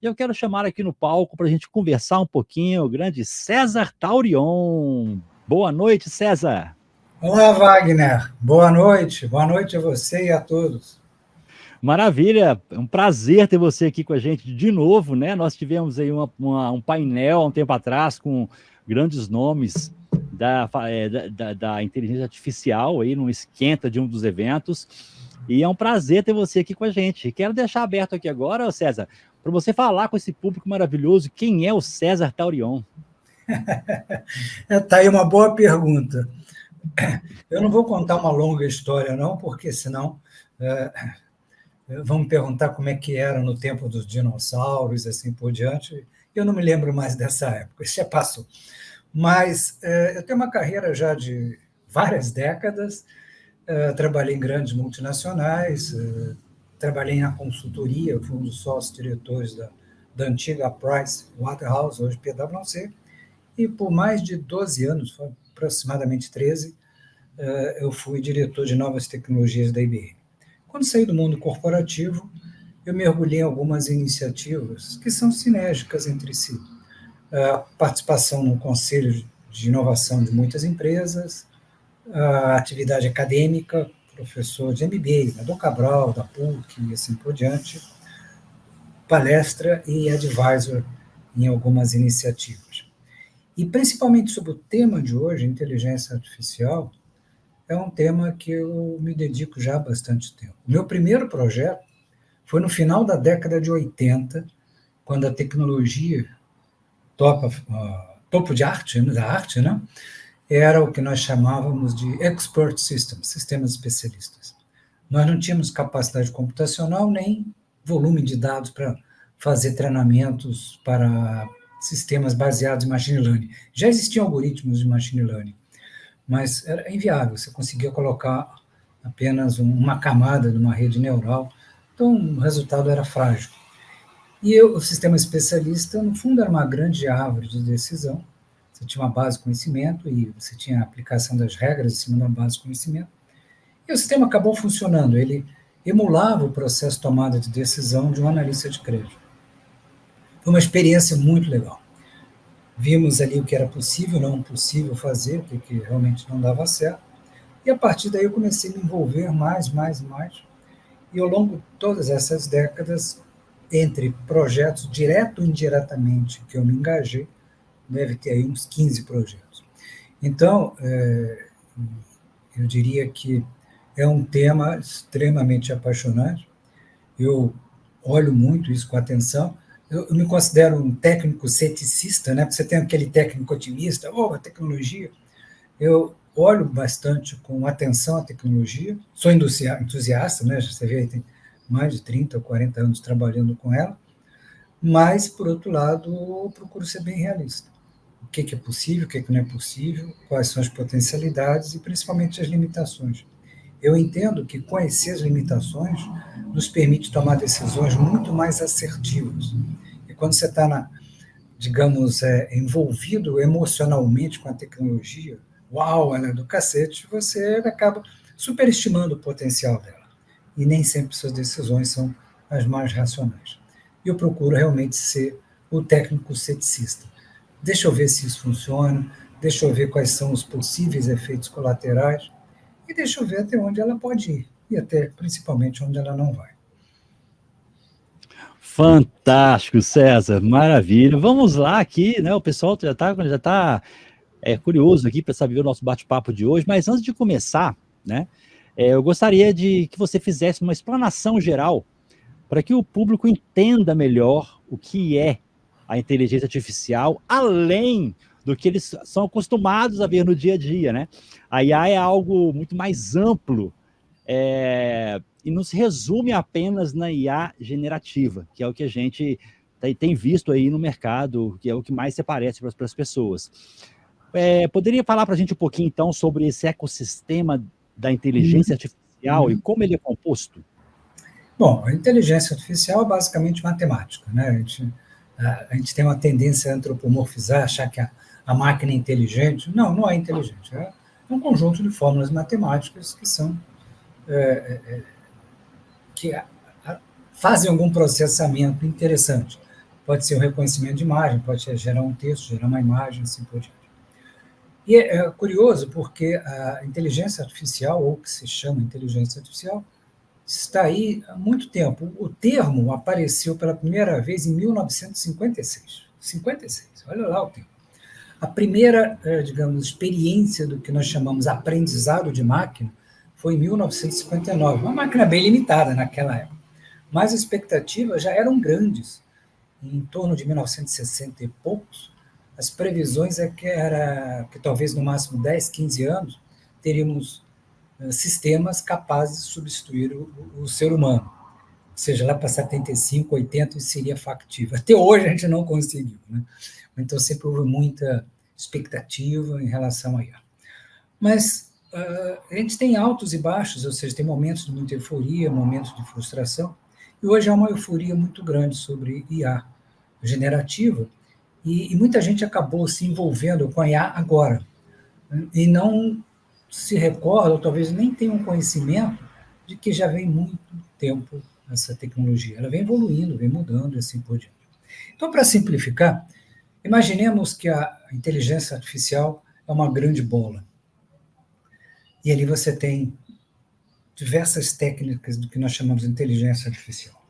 E eu quero chamar aqui no palco para a gente conversar um pouquinho o grande César Taurion. Boa noite, César. Olá, Wagner. Boa noite a você e a todos. Maravilha, é um prazer ter você aqui com a gente de novo, né? Nós tivemos aí um painel há um tempo atrás com grandes nomes da inteligência artificial aí num esquenta de um dos eventos. E é um prazer ter você aqui com a gente. Quero deixar aberto aqui agora, César, para você falar com esse público maravilhoso, quem é o César Taurion? Está aí uma boa pergunta. Eu não vou contar uma longa história, não, porque senão vão me perguntar como é que era no tempo dos dinossauros, assim por diante. Eu não me lembro mais dessa época, isso já passou. Mas eu tenho uma carreira já de várias décadas, trabalhei em grandes multinacionais, trabalhei na consultoria, fui um dos sócios diretores da antiga Price Waterhouse, hoje PwC, e por mais de 12 anos, foi aproximadamente 13, eu fui diretor de novas tecnologias da IBM. Quando saí do mundo corporativo, eu mergulhei em algumas iniciativas que são sinérgicas entre si. A participação no conselho de inovação de muitas empresas, a atividade acadêmica, professor de MBA, da Dom Cabral, da PUC e assim por diante, palestra e advisor em algumas iniciativas. E principalmente sobre o tema de hoje, inteligência artificial, é um tema que eu me dedico já há bastante tempo. O meu primeiro projeto foi no final da década de 80, quando a tecnologia topo de arte, da arte, né? Era o que nós chamávamos de expert systems, sistemas especialistas. Nós não tínhamos capacidade computacional nem volume de dados para fazer treinamentos para sistemas baseados em machine learning. Já existiam algoritmos de machine learning, mas era inviável, você conseguia colocar apenas uma camada de uma rede neural, então o resultado era frágil. E o sistema especialista, no fundo, era uma grande árvore de decisão. Você tinha uma base de conhecimento e você tinha a aplicação das regras em cima da base de conhecimento. E o sistema acabou funcionando, ele emulava o processo de tomada de decisão de um analista de crédito. Foi uma experiência muito legal. Vimos ali o que era possível, não possível fazer, o que realmente não dava certo. E a partir daí eu comecei a me envolver mais. E ao longo de todas essas décadas, entre projetos, direto ou indiretamente, que eu me engajei, deve ter aí uns 15 projetos. Então, eu diria que é um tema extremamente apaixonante. Eu olho muito isso com atenção. Eu me considero um técnico ceticista, né? Porque você tem aquele técnico otimista, a tecnologia. Eu olho bastante com atenção a tecnologia, sou entusiasta, né? Você vê, tem mais de 30 ou 40 anos trabalhando com ela, mas, por outro lado, eu procuro ser bem realista. O que é possível, o que não é possível, quais são as potencialidades e, principalmente, as limitações. Eu entendo que conhecer as limitações nos permite tomar decisões muito mais assertivas. E quando você está, digamos, envolvido emocionalmente com a tecnologia, uau, ela é do cacete, você acaba superestimando o potencial dela. E nem sempre suas decisões são as mais racionais. E eu procuro realmente ser o técnico ceticista. Deixa eu ver se isso funciona, deixa eu ver quais são os possíveis efeitos colaterais, e deixa eu ver até onde ela pode ir, e até principalmente onde ela não vai. Fantástico, César, maravilha. Vamos lá aqui, né? O pessoal já tá curioso aqui para saber o nosso bate-papo de hoje, mas antes de começar, né? Eu gostaria de que você fizesse uma explanação geral para que o público entenda melhor o que é a inteligência artificial, além do que eles são acostumados a ver no dia a dia, né? A IA é algo muito mais amplo e não se resume apenas na IA generativa, que é o que a gente tem visto aí no mercado, que é o que mais se parece para as pessoas. Poderia falar para a gente um pouquinho, então, sobre esse ecossistema da inteligência artificial e como ele é composto? Bom, a inteligência artificial é basicamente matemática, né? A gente tem uma tendência a antropomorfizar, achar que a máquina é inteligente. Não, não é inteligente. É um conjunto de fórmulas matemáticas que são que fazem algum processamento interessante. pode ser um reconhecimento de imagem, pode ser gerar um texto, gerar uma imagem, assim por diante. E é curioso porque a inteligência artificial, ou o que se chama inteligência artificial, está aí há muito tempo. O termo apareceu pela primeira vez em 1956. 56, olha lá o tempo. A primeira, digamos, experiência do que nós chamamos aprendizado de máquina foi em 1959, uma máquina bem limitada naquela época. Mas as expectativas já eram grandes. Em torno de 1960 e poucos, as previsões é que talvez no máximo 10, 15 anos, teríamos sistemas capazes de substituir o ser humano. Ou seja, lá para 75, 80, isso seria factível. Até hoje a gente não conseguiu, né? Então sempre houve muita expectativa em relação a IA. Mas a gente tem altos e baixos, ou seja, tem momentos de muita euforia, momentos de frustração, e hoje há uma euforia muito grande sobre IA generativa, e muita gente acabou se envolvendo com a IA agora, né? E não se recorda, ou talvez nem tenha um conhecimento de que já vem muito tempo essa tecnologia. Ela vem evoluindo, vem mudando e assim por diante. Então, para simplificar, imaginemos que a inteligência artificial é uma grande bola. E ali você tem diversas técnicas do que nós chamamos de inteligência artificial.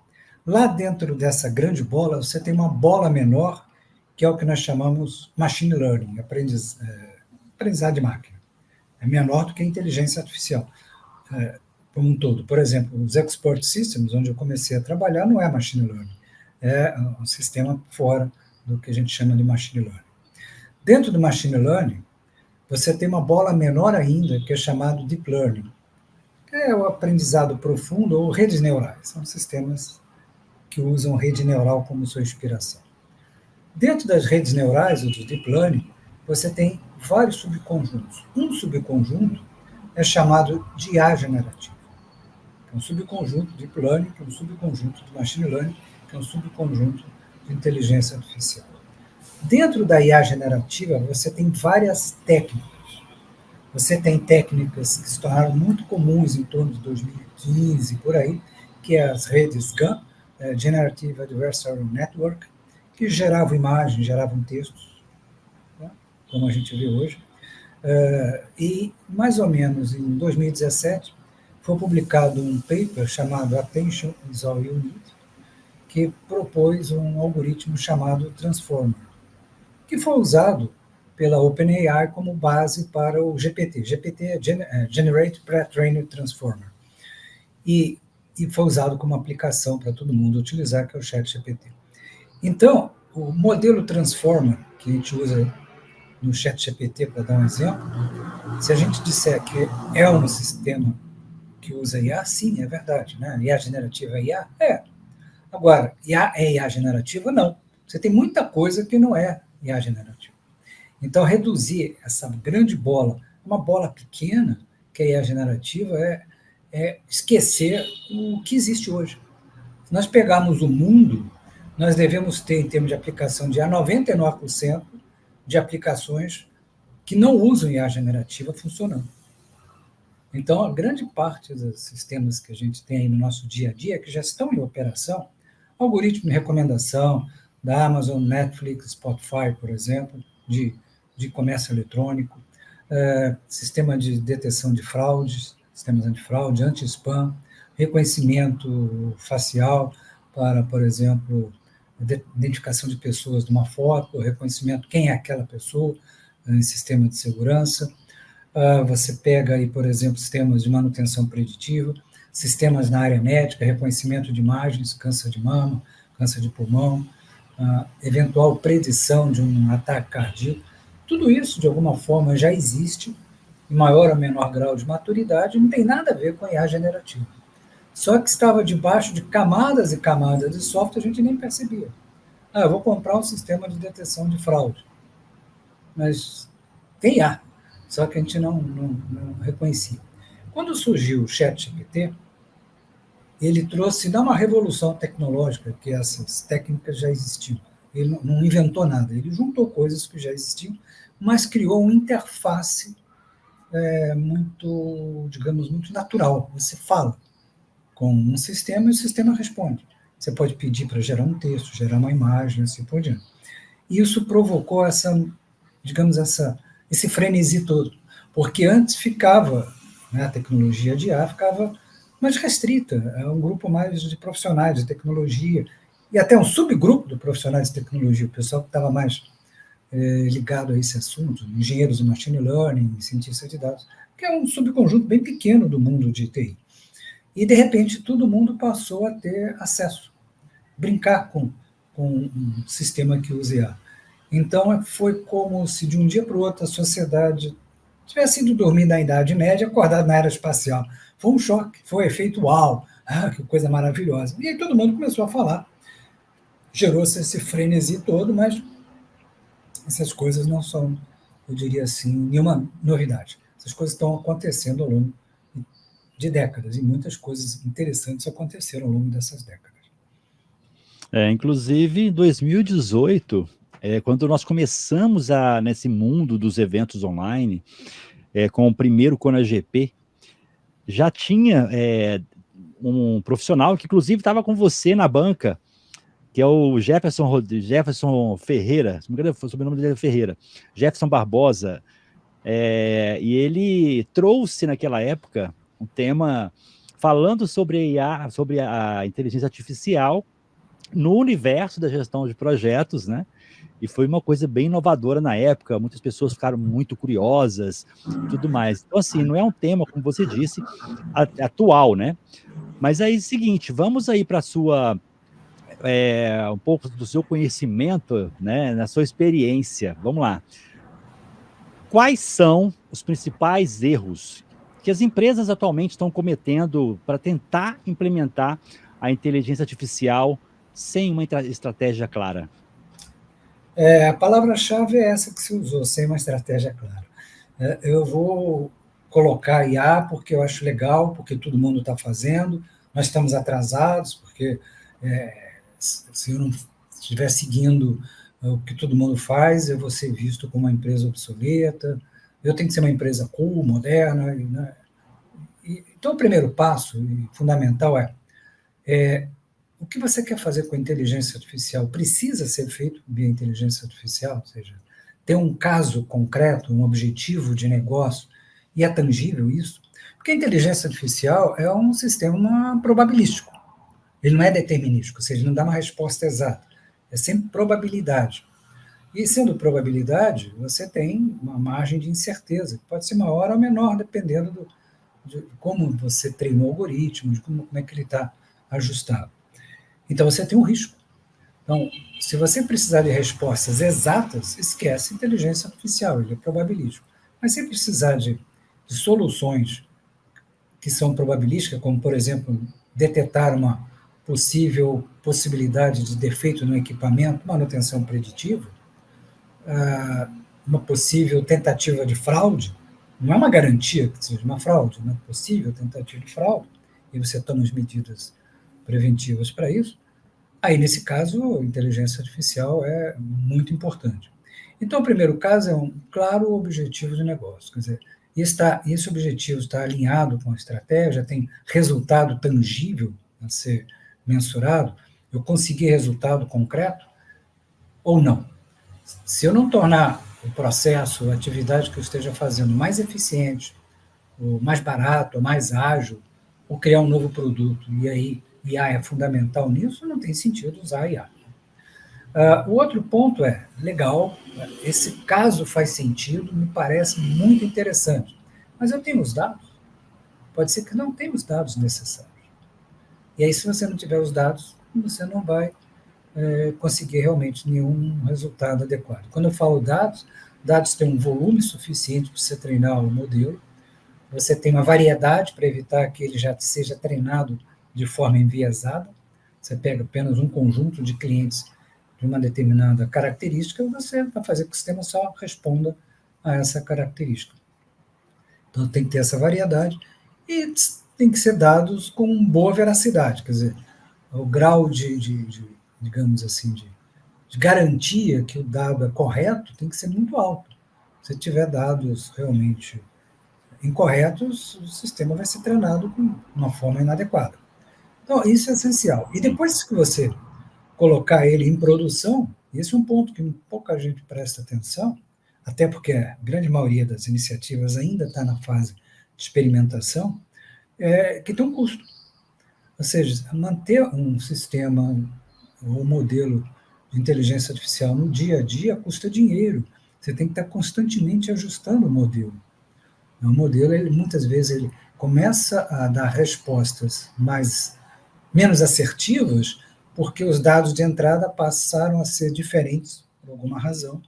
Lá dentro dessa grande bola, você tem uma bola menor, que é o que nós chamamos machine learning, aprendizado de máquina. É menor do que a inteligência artificial, como um todo. Por exemplo, os expert systems, onde eu comecei a trabalhar, não é machine learning, é um sistema fora do que a gente chama de machine learning. Dentro do machine learning, você tem uma bola menor ainda, que é chamado deep learning, que é o aprendizado profundo ou redes neurais. São sistemas que usam rede neural como sua inspiração. Dentro das redes neurais, ou do deep learning, você tem vários subconjuntos. Um subconjunto é chamado de IA generativa, que é um subconjunto de deep learning, que é um subconjunto de machine learning, que é um subconjunto de inteligência artificial. Dentro da IA generativa, você tem várias técnicas. Você tem técnicas que se tornaram muito comuns em torno de 2015, por aí, que é as redes GAN, Generative Adversarial Network, que geravam imagens, geravam textos, né, como a gente vê hoje. E, mais ou menos em 2017, foi publicado um paper chamado Attention is All You Need, que propôs um algoritmo chamado Transformer, que foi usado pela OpenAI como base para o GPT. GPT é Generate Pre-trained Transformer. E foi usado como aplicação para todo mundo utilizar, que é o ChatGPT. Então, o modelo Transformer, que a gente usa no ChatGPT, para dar um exemplo, se a gente disser que é um sistema que usa IA, sim, é verdade, né? IA generativa é IA? É. Agora, IA é IA generativa? Não. Você tem muita coisa que não é IA generativa. Então, reduzir essa grande bola, uma bola pequena, que é a IA generativa, é esquecer o que existe hoje. Se nós pegarmos o mundo, nós devemos ter, em termos de aplicação de IA, 99% de aplicações que não usam IA generativa funcionando. Então, a grande parte dos sistemas que a gente tem aí no nosso dia a dia, que já estão em operação, algoritmo de recomendação da Amazon, Netflix, Spotify, por exemplo, de comércio eletrônico, sistema de detecção de fraudes, sistemas antifraude, anti-spam, reconhecimento facial para, por exemplo, identificação de pessoas de uma foto, reconhecimento quem é aquela pessoa, em sistema de segurança. Você pega aí, por exemplo, sistemas de manutenção preditiva, sistemas na área médica, reconhecimento de imagens, câncer de mama, câncer de pulmão, eventual predição de um ataque cardíaco. Tudo isso, de alguma forma, já existe, em maior ou menor grau de maturidade, não tem nada a ver com a IA generativa. Só que estava debaixo de camadas e camadas de software, a gente nem percebia. Eu vou comprar um sistema de detecção de fraude. Mas tem IA, só que a gente não reconhecia. Quando surgiu o ChatGPT, ele trouxe não uma revolução tecnológica, porque essas técnicas já existiam. Ele não inventou nada, ele juntou coisas que já existiam, mas criou uma interface muito, digamos, muito natural. Você fala com um sistema e o sistema responde. você pode pedir para gerar um texto, gerar uma imagem, assim por diante. E isso provocou esse frenesi todo, porque antes ficava, né, a tecnologia de IA ficava mais restrita, é um grupo mais de profissionais de tecnologia, e até um subgrupo de profissionais de tecnologia, o pessoal que estava mais ligado a esse assunto, engenheiros de machine learning, cientistas de dados, que é um subconjunto bem pequeno do mundo de TI. E, de repente, todo mundo passou a ter acesso, brincar com um sistema que use IA. Então, foi como se, de um dia para o outro, a sociedade tivesse ido dormir na Idade Média e acordado na Era Espacial. Foi um choque, foi um efeito uau, que coisa maravilhosa. E aí todo mundo começou a falar. Gerou-se esse frenesi todo, mas essas coisas não são, eu diria assim, nenhuma novidade. Essas coisas estão acontecendo ao longo de décadas, e muitas coisas interessantes aconteceram ao longo dessas décadas. Inclusive, em 2018, quando nós começamos nesse mundo dos eventos online, com o primeiro ConaGP, já tinha um profissional que, inclusive, estava com você na banca, que é o Jefferson Ferreira, se não me engano, o sobrenome dele é Ferreira, Jefferson Barbosa, e ele trouxe naquela época um tema falando sobre a inteligência artificial no universo da gestão de projetos, né? E foi uma coisa bem inovadora na época, muitas pessoas ficaram muito curiosas e tudo mais. Então, assim, não é um tema, como você disse, atual, né? Mas aí, seguinte, vamos aí para um pouco do seu conhecimento, né, na sua experiência. Vamos lá. Quais são os principais erros que as empresas atualmente estão cometendo para tentar implementar a inteligência artificial sem uma estratégia clara? A palavra-chave é essa que se usou, sem uma estratégia clara. Eu vou colocar IA porque eu acho legal, porque todo mundo está fazendo, nós estamos atrasados, porque se eu não estiver seguindo o que todo mundo faz, eu vou ser visto como uma empresa obsoleta, eu tenho que ser uma empresa cool, moderna. Né? Então, o primeiro passo, e fundamental, o que você quer fazer com a inteligência artificial precisa ser feito via inteligência artificial, ou seja, ter um caso concreto, um objetivo de negócio, e é tangível isso, porque a inteligência artificial é um sistema probabilístico, ele não é determinístico, ou seja, não dá uma resposta exata, é sempre probabilidade. E sendo probabilidade, você tem uma margem de incerteza, que pode ser maior ou menor, dependendo de como você treinou o algoritmo, de como é que ele está ajustado. Então, você tem um risco. Então, se você precisar de respostas exatas, esquece inteligência artificial, ele é probabilístico. Mas se precisar de soluções que são probabilísticas, como, por exemplo, detectar uma possível possibilidade de defeito no equipamento, manutenção preditiva, uma possível tentativa de fraude, não é uma garantia que seja uma fraude, uma possível tentativa de fraude, e você toma as medidas preventivas para isso, aí, nesse caso, a inteligência artificial é muito importante. Então, o primeiro caso é um claro objetivo de negócio, quer dizer, esse objetivo está alinhado com a estratégia, tem resultado tangível a ser mensurado, eu consegui resultado concreto ou não. Se eu não tornar o processo, a atividade que eu esteja fazendo mais eficiente, ou mais barato, ou mais ágil, ou criar um novo produto, e aí IA é fundamental nisso, não tem sentido usar IA. O outro ponto é, legal, esse caso faz sentido, me parece muito interessante, mas eu tenho os dados? Pode ser que não tenha os dados necessários. E aí, se você não tiver os dados, você não vai conseguir realmente nenhum resultado adequado. Quando eu falo dados têm um volume suficiente para você treinar o modelo, você tem uma variedade para evitar que ele já seja treinado de forma enviesada, você pega apenas um conjunto de clientes de uma determinada característica, você vai fazer com que o sistema só responda a essa característica. Então, tem que ter essa variedade e tem que ser dados com boa veracidade, quer dizer, o grau digamos assim, de garantia que o dado é correto tem que ser muito alto. Se tiver dados realmente incorretos, o sistema vai ser treinado com uma forma inadequada. Então, isso é essencial. E depois que você colocar ele em produção, esse é um ponto que pouca gente presta atenção, até porque a grande maioria das iniciativas ainda está na fase de experimentação, que tem um custo. Ou seja, manter um sistema ou um modelo de inteligência artificial no dia a dia custa dinheiro. Você tem que estar constantemente ajustando o modelo. O modelo, muitas vezes, ele começa a dar respostas menos assertivas porque os dados de entrada passaram a ser diferentes, por alguma razão,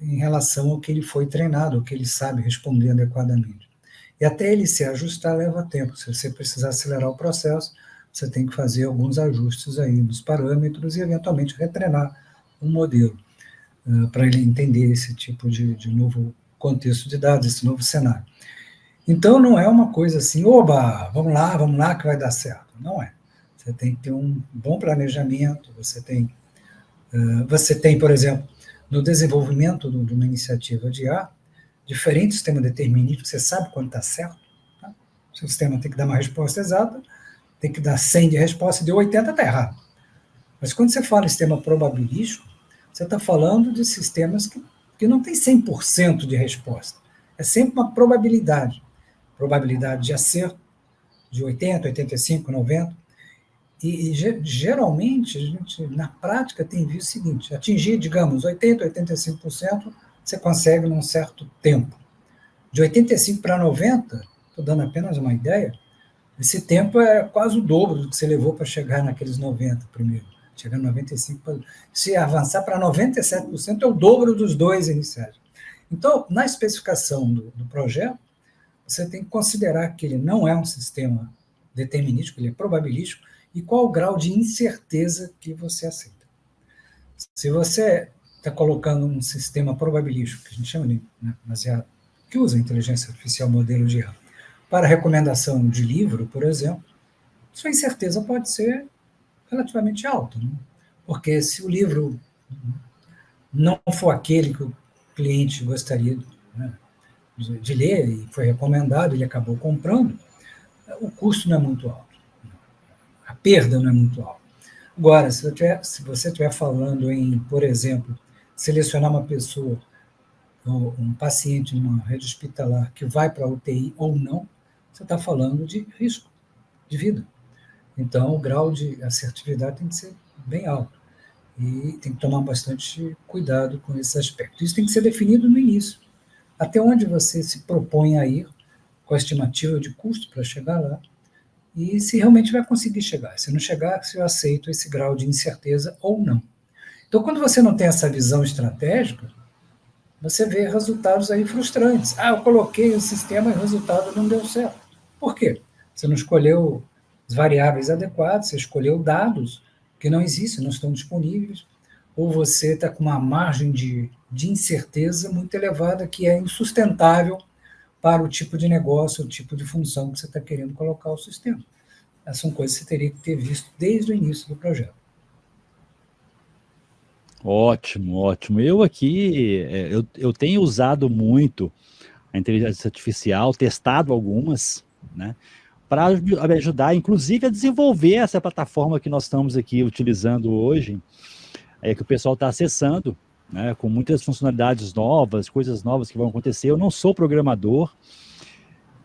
em relação ao que ele foi treinado, ao que ele sabe responder adequadamente. E até ele se ajustar leva tempo. Se você precisar acelerar o processo, você tem que fazer alguns ajustes aí nos parâmetros e, eventualmente, retreinar um modelo para ele entender esse tipo de novo contexto de dados, esse novo cenário. Então, não é uma coisa assim, oba, vamos lá, que vai dar certo. Não é. Você tem que ter um bom planejamento, você tem, por exemplo, no desenvolvimento de uma iniciativa de IA, diferente do sistema determinístico, você sabe quando está certo. Tá? Se o sistema tem que dar uma resposta exata, tem que dar 100 de resposta, e deu 80, está errado. Mas quando você fala em sistema probabilístico, você está falando de sistemas que não tem 100% de resposta. É sempre uma probabilidade. Probabilidade de acerto, de 80, 85, 90. E geralmente, a gente, na prática, tem visto o seguinte: atingir, digamos, 80, 85%, você consegue num certo tempo. De 85 para 90, estou dando apenas uma ideia, esse tempo é quase o dobro do que você levou para chegar naqueles 90 primeiro. Chegar a 95, se avançar para 97%, é o dobro dos dois iniciais. Então, na especificação do projeto, você tem que considerar que ele não é um sistema determinístico, ele é probabilístico, e qual o grau de incerteza que você aceita. Se você está colocando um sistema probabilístico, que a gente chama de baseado, que usa inteligência artificial, modelo de IA, para recomendação de livro, por exemplo, sua incerteza pode ser relativamente alta, né? Porque se o livro não for aquele que o cliente gostaria, né, de ler e foi recomendado, ele acabou comprando, o custo não é muito alto, a perda não é muito alta. Agora, se você estiver falando em, por exemplo, selecionar uma pessoa, um paciente numa rede hospitalar que vai para a UTI ou não, você está falando de risco de vida. Então, o grau de assertividade tem que ser bem alto. E tem que tomar bastante cuidado com esse aspecto. Isso tem que ser definido no início. Até onde você se propõe a ir, com a estimativa de custo para chegar lá, e se realmente vai conseguir chegar. Se não chegar, se eu aceito esse grau de incerteza ou não. Então, quando você não tem essa visão estratégica, você vê resultados aí frustrantes. Eu coloquei o sistema e o resultado não deu certo. Por quê? Você não escolheu as variáveis adequadas, você escolheu dados que não existem, não estão disponíveis, ou você está com uma margem de incerteza muito elevada que é insustentável para o tipo de negócio, o tipo de função que você está querendo colocar o sistema. Essas são coisas que você teria que ter visto desde o início do projeto. Ótimo, ótimo. Eu aqui, eu tenho usado muito a inteligência artificial, testado algumas, né, para me ajudar, inclusive, a desenvolver essa plataforma que nós estamos aqui utilizando hoje, que o pessoal está acessando, né, com muitas funcionalidades novas, coisas novas que vão acontecer. Eu não sou programador,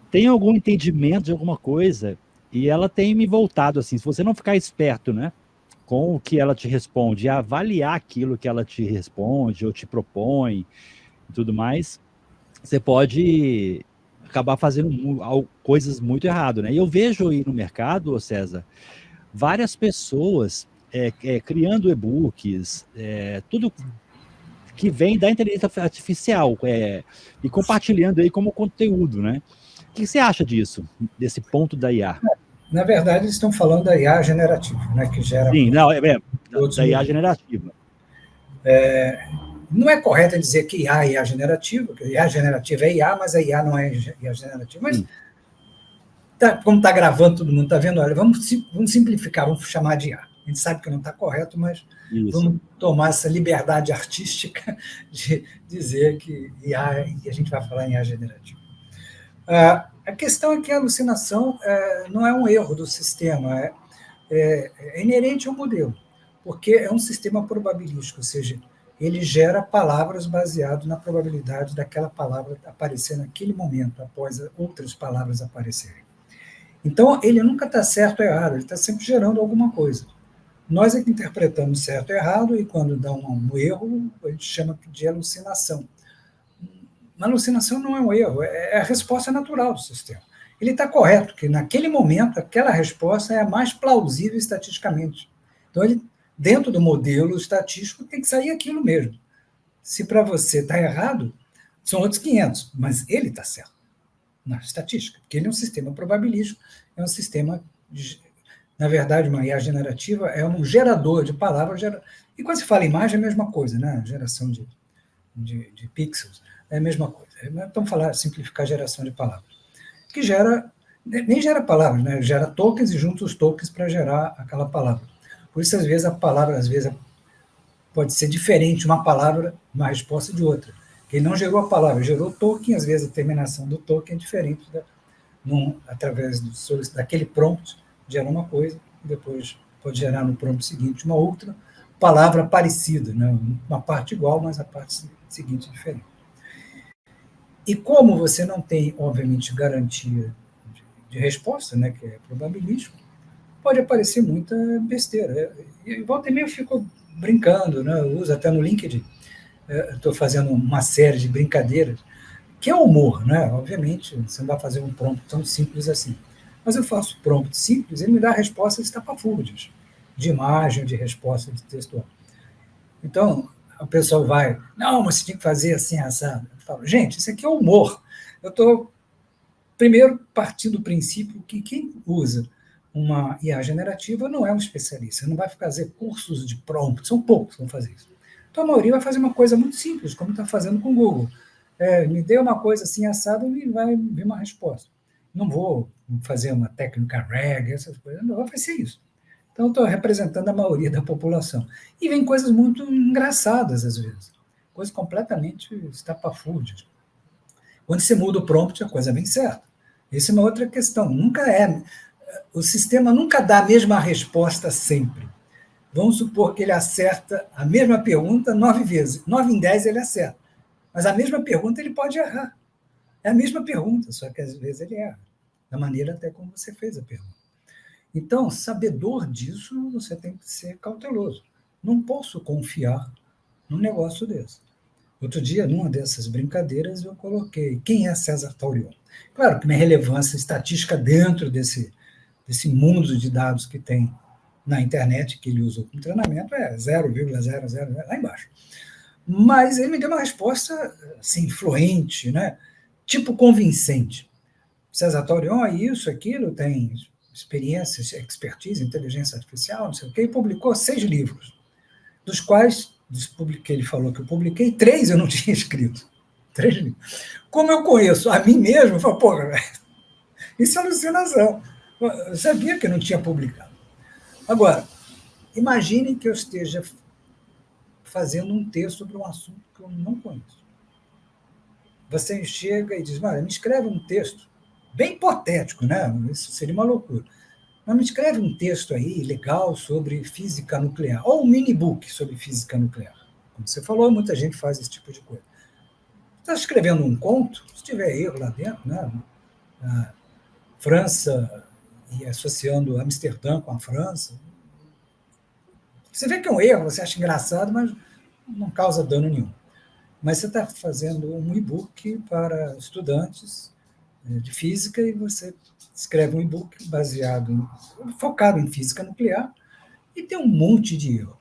tenho algum entendimento de alguma coisa, e ela tem me voltado assim, se você não ficar esperto, né, com o que ela te responde, e avaliar aquilo que ela te responde, ou te propõe, e tudo mais, você pode acabar fazendo coisas muito erradas, né? E eu vejo aí no mercado, César, várias pessoas criando e-books, tudo que vem da inteligência artificial, e compartilhando aí como conteúdo, né? O que você acha disso, desse ponto da IA? Na verdade, eles estão falando da IA generativa, né, que gera... Sim, não, da IA generativa. Não é correto dizer que IA é IA generativa, que IA generativa é IA, mas a IA não é IA generativa. Mas, como está gravando, todo mundo está vendo, olha, vamos simplificar, vamos chamar de IA. A gente sabe que não está correto, mas vamos tomar essa liberdade artística de dizer que IA, e a gente vai falar em IA generativa. A questão é que a alucinação não é um erro do sistema, é inerente ao modelo, porque é um sistema probabilístico, ou seja, ele gera palavras baseado na probabilidade daquela palavra aparecer naquele momento, após outras palavras aparecerem. Então, ele nunca está certo ou errado, ele está sempre gerando alguma coisa. Nós é que interpretamos certo ou errado, e quando dá um erro, a gente chama de alucinação. Uma alucinação não é um erro, é a resposta natural do sistema. Ele está correto, porque naquele momento, aquela resposta é a mais plausível estatisticamente. Então, ele, dentro do modelo estatístico, tem que sair aquilo mesmo. Se para você está errado, são outros 500, mas ele está certo na estatística, porque ele é um sistema probabilístico, é um sistema, na verdade, uma IA generativa é um gerador de palavras, e quando se fala imagem é a mesma coisa, né? Geração de pixels é a mesma coisa. Vamos falar, simplificar a geração de palavras, que gera, nem gera palavras, né? Gera tokens e junta os tokens para gerar aquela palavra. Por isso, às vezes, a palavra pode ser diferente uma palavra, uma resposta de outra. Ele não gerou a palavra, gerou o token, às vezes a terminação do token é diferente, através daquele prompt, gera uma coisa, e depois pode gerar no prompt seguinte uma outra palavra parecida, né? Uma parte igual, mas a parte seguinte é diferente. E como você não tem, obviamente, garantia de resposta, né, que é probabilístico, pode aparecer muita besteira. E volta e meia eu fico brincando, né? Eu uso até no LinkedIn. Estou fazendo uma série de brincadeiras, que é humor, né? Obviamente, você não vai fazer um prompt tão simples assim. Mas eu faço prompt simples, ele me dá respostas estapafúrdias, de imagem, de resposta de textual. Então, o pessoal vai, não, mas você tem que fazer assim, assado. Eu falo, gente, isso aqui é humor. Eu estou, primeiro, partindo do princípio que quem usa uma IA generativa não é um especialista, não vai fazer cursos de prompt, são poucos que vão fazer isso. Então, a maioria vai fazer uma coisa muito simples, como está fazendo com o Google. Me dê uma coisa assim assada e vai vir uma resposta. Não vou fazer uma técnica RAG, essas coisas, não vou fazer isso. Então, estou representando a maioria da população. E vem coisas muito engraçadas, às vezes. Coisas completamente estapafúrdias. Quando você muda o prompt, a coisa vem certa. Essa é uma outra questão. O sistema nunca dá a mesma resposta sempre. Vamos supor que ele acerta a mesma pergunta 9 vezes. 9 em 10 ele acerta. Mas a mesma pergunta ele pode errar. É a mesma pergunta, só que às vezes ele erra. Da maneira até como você fez a pergunta. Então, sabedor disso, você tem que ser cauteloso. Não posso confiar num negócio desse. Outro dia, numa dessas brincadeiras, eu coloquei quem é César Taurion. Claro que minha relevância estatística dentro desse mundo de dados que tem na internet, que ele usou como treinamento, é 0,00 lá embaixo. Mas ele me deu uma resposta assim, fluente, né? Tipo convincente. César Taurion é isso, aquilo, tem experiência, expertise, inteligência artificial, não sei o quê, e publicou 6 livros, dos quais, que ele falou que eu publiquei, 3 eu não tinha escrito. 3 livros. Como eu conheço a mim mesmo, eu falo, pô, isso é alucinação. Eu sabia que eu não tinha publicado. Agora, imaginem que eu esteja fazendo um texto sobre um assunto que eu não conheço. Você chega e diz, olha, me escreve um texto, bem hipotético, né? Isso seria uma loucura. Mas me escreve um texto aí legal sobre física nuclear, ou um mini-book sobre física nuclear. Como você falou, muita gente faz esse tipo de coisa. Está escrevendo um conto, se tiver erro lá dentro, né? A França e associando Amsterdã com a França. Você vê que é um erro, você acha engraçado, mas não causa dano nenhum. Mas você está fazendo um e-book para estudantes de física e você escreve um e-book focado em física nuclear e tem um monte de erro.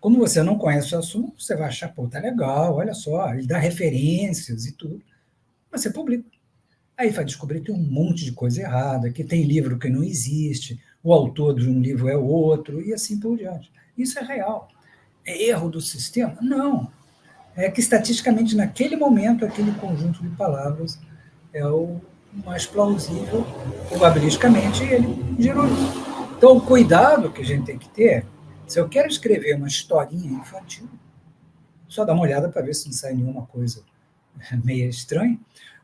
Como você não conhece o assunto, você vai achar, pô, tá legal, olha só, ele dá referências e tudo. Mas você publica. Aí vai descobrir que tem um monte de coisa errada, que tem livro que não existe, o autor de um livro é outro, e assim por diante. Isso é real. É erro do sistema? Não. É que, estatisticamente, naquele momento, aquele conjunto de palavras é o mais plausível, probabilisticamente, e ele gerou isso. Então, o cuidado que a gente tem que ter, se eu quero escrever uma historinha infantil, só dá uma olhada para ver se não sai nenhuma coisa meio estranha,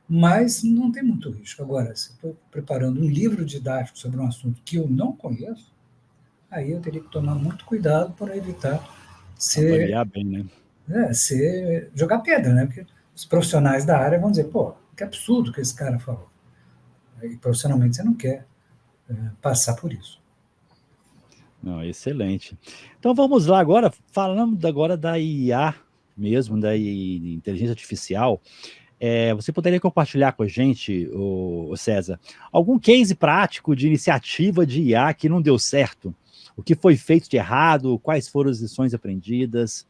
mas não tem muito risco. Agora, se eu estou preparando um livro didático sobre um assunto que eu não conheço, aí eu teria que tomar muito cuidado para evitar Avaliar bem, né? jogar pedra, né? Porque os profissionais da área vão dizer, pô, que absurdo que esse cara falou. E profissionalmente você não quer passar por isso. Não, excelente. Então vamos lá agora, falando agora da IA mesmo, da inteligência artificial. Você poderia compartilhar com a gente, o César, algum case prático de iniciativa de IA que não deu certo? O que foi feito de errado? Quais foram as lições aprendidas?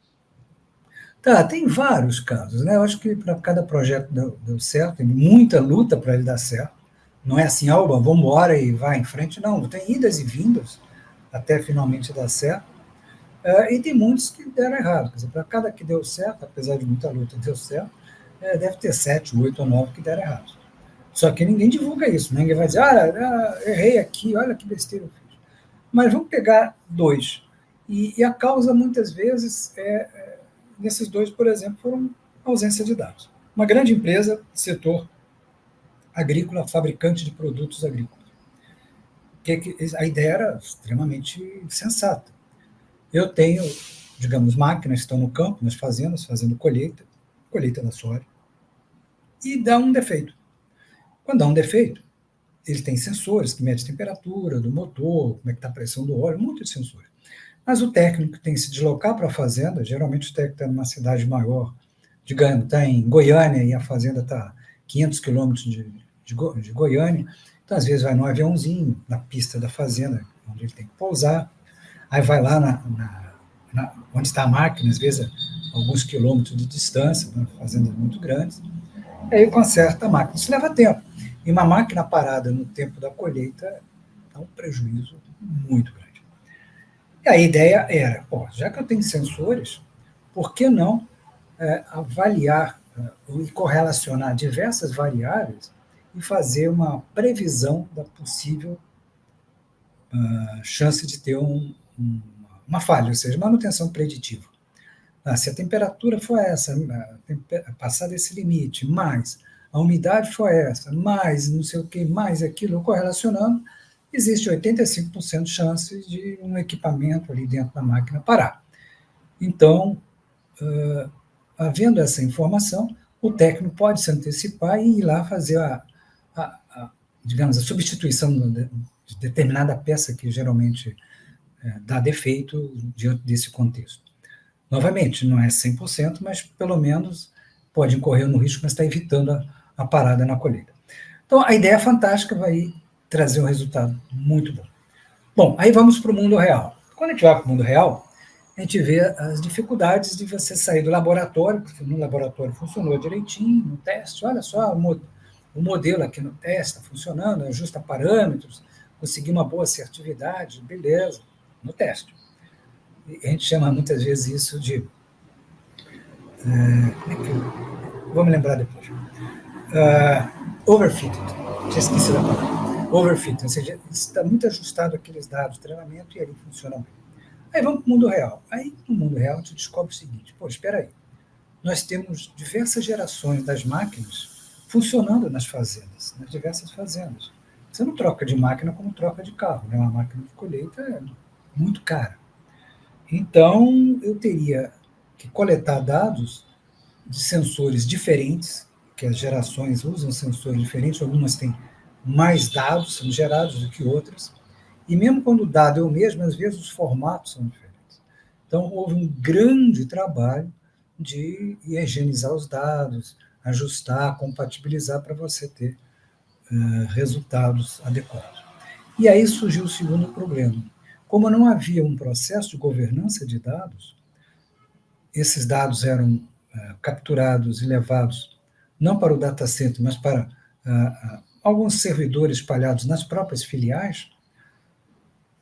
Tá, tem vários casos, né? Eu acho que para cada projeto deu certo, tem muita luta para ele dar certo. Não é assim, vamos embora e vai em frente, não. Tem idas e vindas até finalmente dar certo. E tem muitos que deram errado. Quer dizer, para cada que deu certo, apesar de muita luta, deu certo, deve ter 7, 8 ou 9 que deram errado. Só que ninguém divulga isso, né? Ninguém vai dizer, errei aqui, olha que besteira eu fiz. Mas vamos pegar 2. E a causa, muitas vezes, nesses 2, por exemplo, foram ausência de dados. Uma grande empresa, setor agrícola, fabricante de produtos agrícolas. A ideia era extremamente sensata. Eu tenho, digamos, máquinas que estão no campo, nas fazendas, fazendo colheita da soja, e dá um defeito. Quando dá um defeito, ele tem sensores que medem a temperatura do motor, como é que está a pressão do óleo, um monte de sensores. Mas o técnico tem que se deslocar para a fazenda, geralmente o técnico está numa cidade maior, digamos, está em Goiânia e a fazenda está a 500 quilômetros de Goiânia, então às vezes vai num aviãozinho, na pista da fazenda, onde ele tem que pousar, aí vai lá onde está a máquina, às vezes a alguns quilômetros de distância, né, fazendas muito grandes, aí conserta a máquina. Isso leva tempo. E uma máquina parada no tempo da colheita dá um prejuízo muito grande. E a ideia era, já que eu tenho sensores, por que não avaliar e correlacionar diversas variáveis e fazer uma previsão da possível chance de ter uma falha, ou seja, manutenção preditiva. Se a temperatura for essa, passar desse limite, mais a umidade foi essa, mais não sei o que, mais aquilo, correlacionando, existe 85% de chance de um equipamento ali dentro da máquina parar. Então, havendo essa informação, o técnico pode se antecipar e ir lá fazer digamos, a substituição de determinada peça que geralmente dá defeito diante desse contexto. Novamente, não é 100%, mas pelo menos pode incorrer no risco, mas está evitando a parada na colheita. Então, a ideia fantástica vai trazer um resultado muito bom. Bom, aí vamos para o mundo real. Quando a gente vai para o mundo real, a gente vê as dificuldades de você sair do laboratório, porque no laboratório funcionou direitinho, no teste, olha só, o modelo aqui no teste está funcionando, ajusta parâmetros, consegui uma boa assertividade, beleza, no teste. A gente chama muitas vezes isso de... vou me lembrar depois. Overfitted. Tinha esquecido a palavra. Overfitted, ou seja, está muito ajustado aqueles dados de treinamento e ali funciona bem. Aí vamos para o mundo real. Aí, no mundo real, a gente descobre o seguinte, espera aí. Nós temos diversas gerações das máquinas funcionando nas fazendas, nas diversas fazendas. Você não troca de máquina como troca de carro, né? Uma máquina de colheita é muito cara. Então, eu teria que coletar dados de sensores diferentes, que as gerações usam sensores diferentes, algumas têm mais dados, são gerados do que outras, e mesmo quando o dado é o mesmo, às vezes os formatos são diferentes. Então, houve um grande trabalho de higienizar os dados, ajustar, compatibilizar para você ter resultados adequados. E aí surgiu o segundo problema. Como não havia um processo de governança de dados, esses dados eram capturados e levados não para o data center, mas para alguns servidores espalhados nas próprias filiais.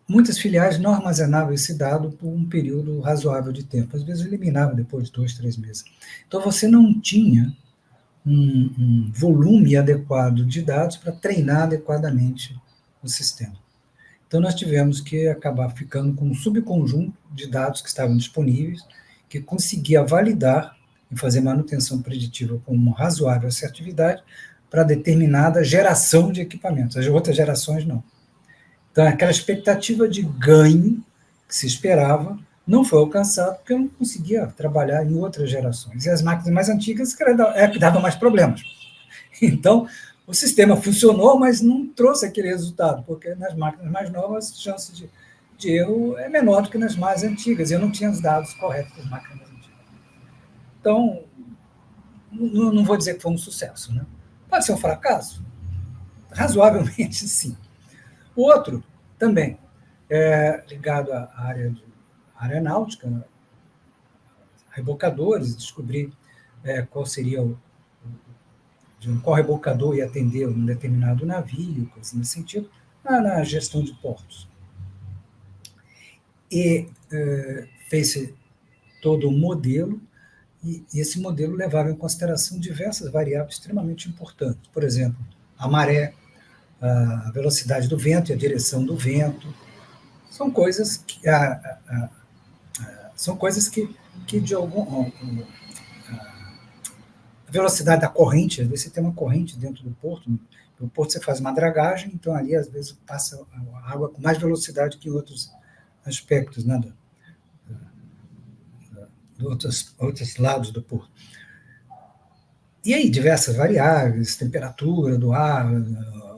Muitas filiais não armazenavam esse dado por um período razoável de tempo, às vezes eliminavam depois de 2, 3 meses. Então você não tinha um volume adequado de dados para treinar adequadamente o sistema. Então nós tivemos que acabar ficando com um subconjunto de dados que estavam disponíveis, que conseguia validar e fazer manutenção preditiva com uma razoável assertividade para determinada geração de equipamentos. As outras gerações não. Então, aquela expectativa de ganho que se esperava não foi alcançado porque eu não conseguia trabalhar em outras gerações. E as máquinas mais antigas que davam mais problemas. Então, o sistema funcionou, mas não trouxe aquele resultado, porque nas máquinas mais novas, a chance de erro é menor do que nas mais antigas. Eu não tinha os dados corretos das máquinas mais antigas. Então, não vou dizer que foi um sucesso. Né? Pode ser um fracasso? Razoavelmente, sim. O outro, também, ligado à área aeronáutica, né? Rebocadores, descobrir qual seria qual rebocador ia atender um determinado navio, coisa nesse sentido, na gestão de portos. E fez todo um modelo, e esse modelo levava em consideração diversas variáveis extremamente importantes. Por exemplo, a maré, a velocidade do vento e a direção do vento. São coisas que de algum... A velocidade da corrente, às vezes você tem uma corrente dentro do porto, no porto você faz uma dragagem, então ali às vezes passa a água com mais velocidade que em outros aspectos, né, de outros lados do porto. E aí, diversas variáveis, temperatura do ar,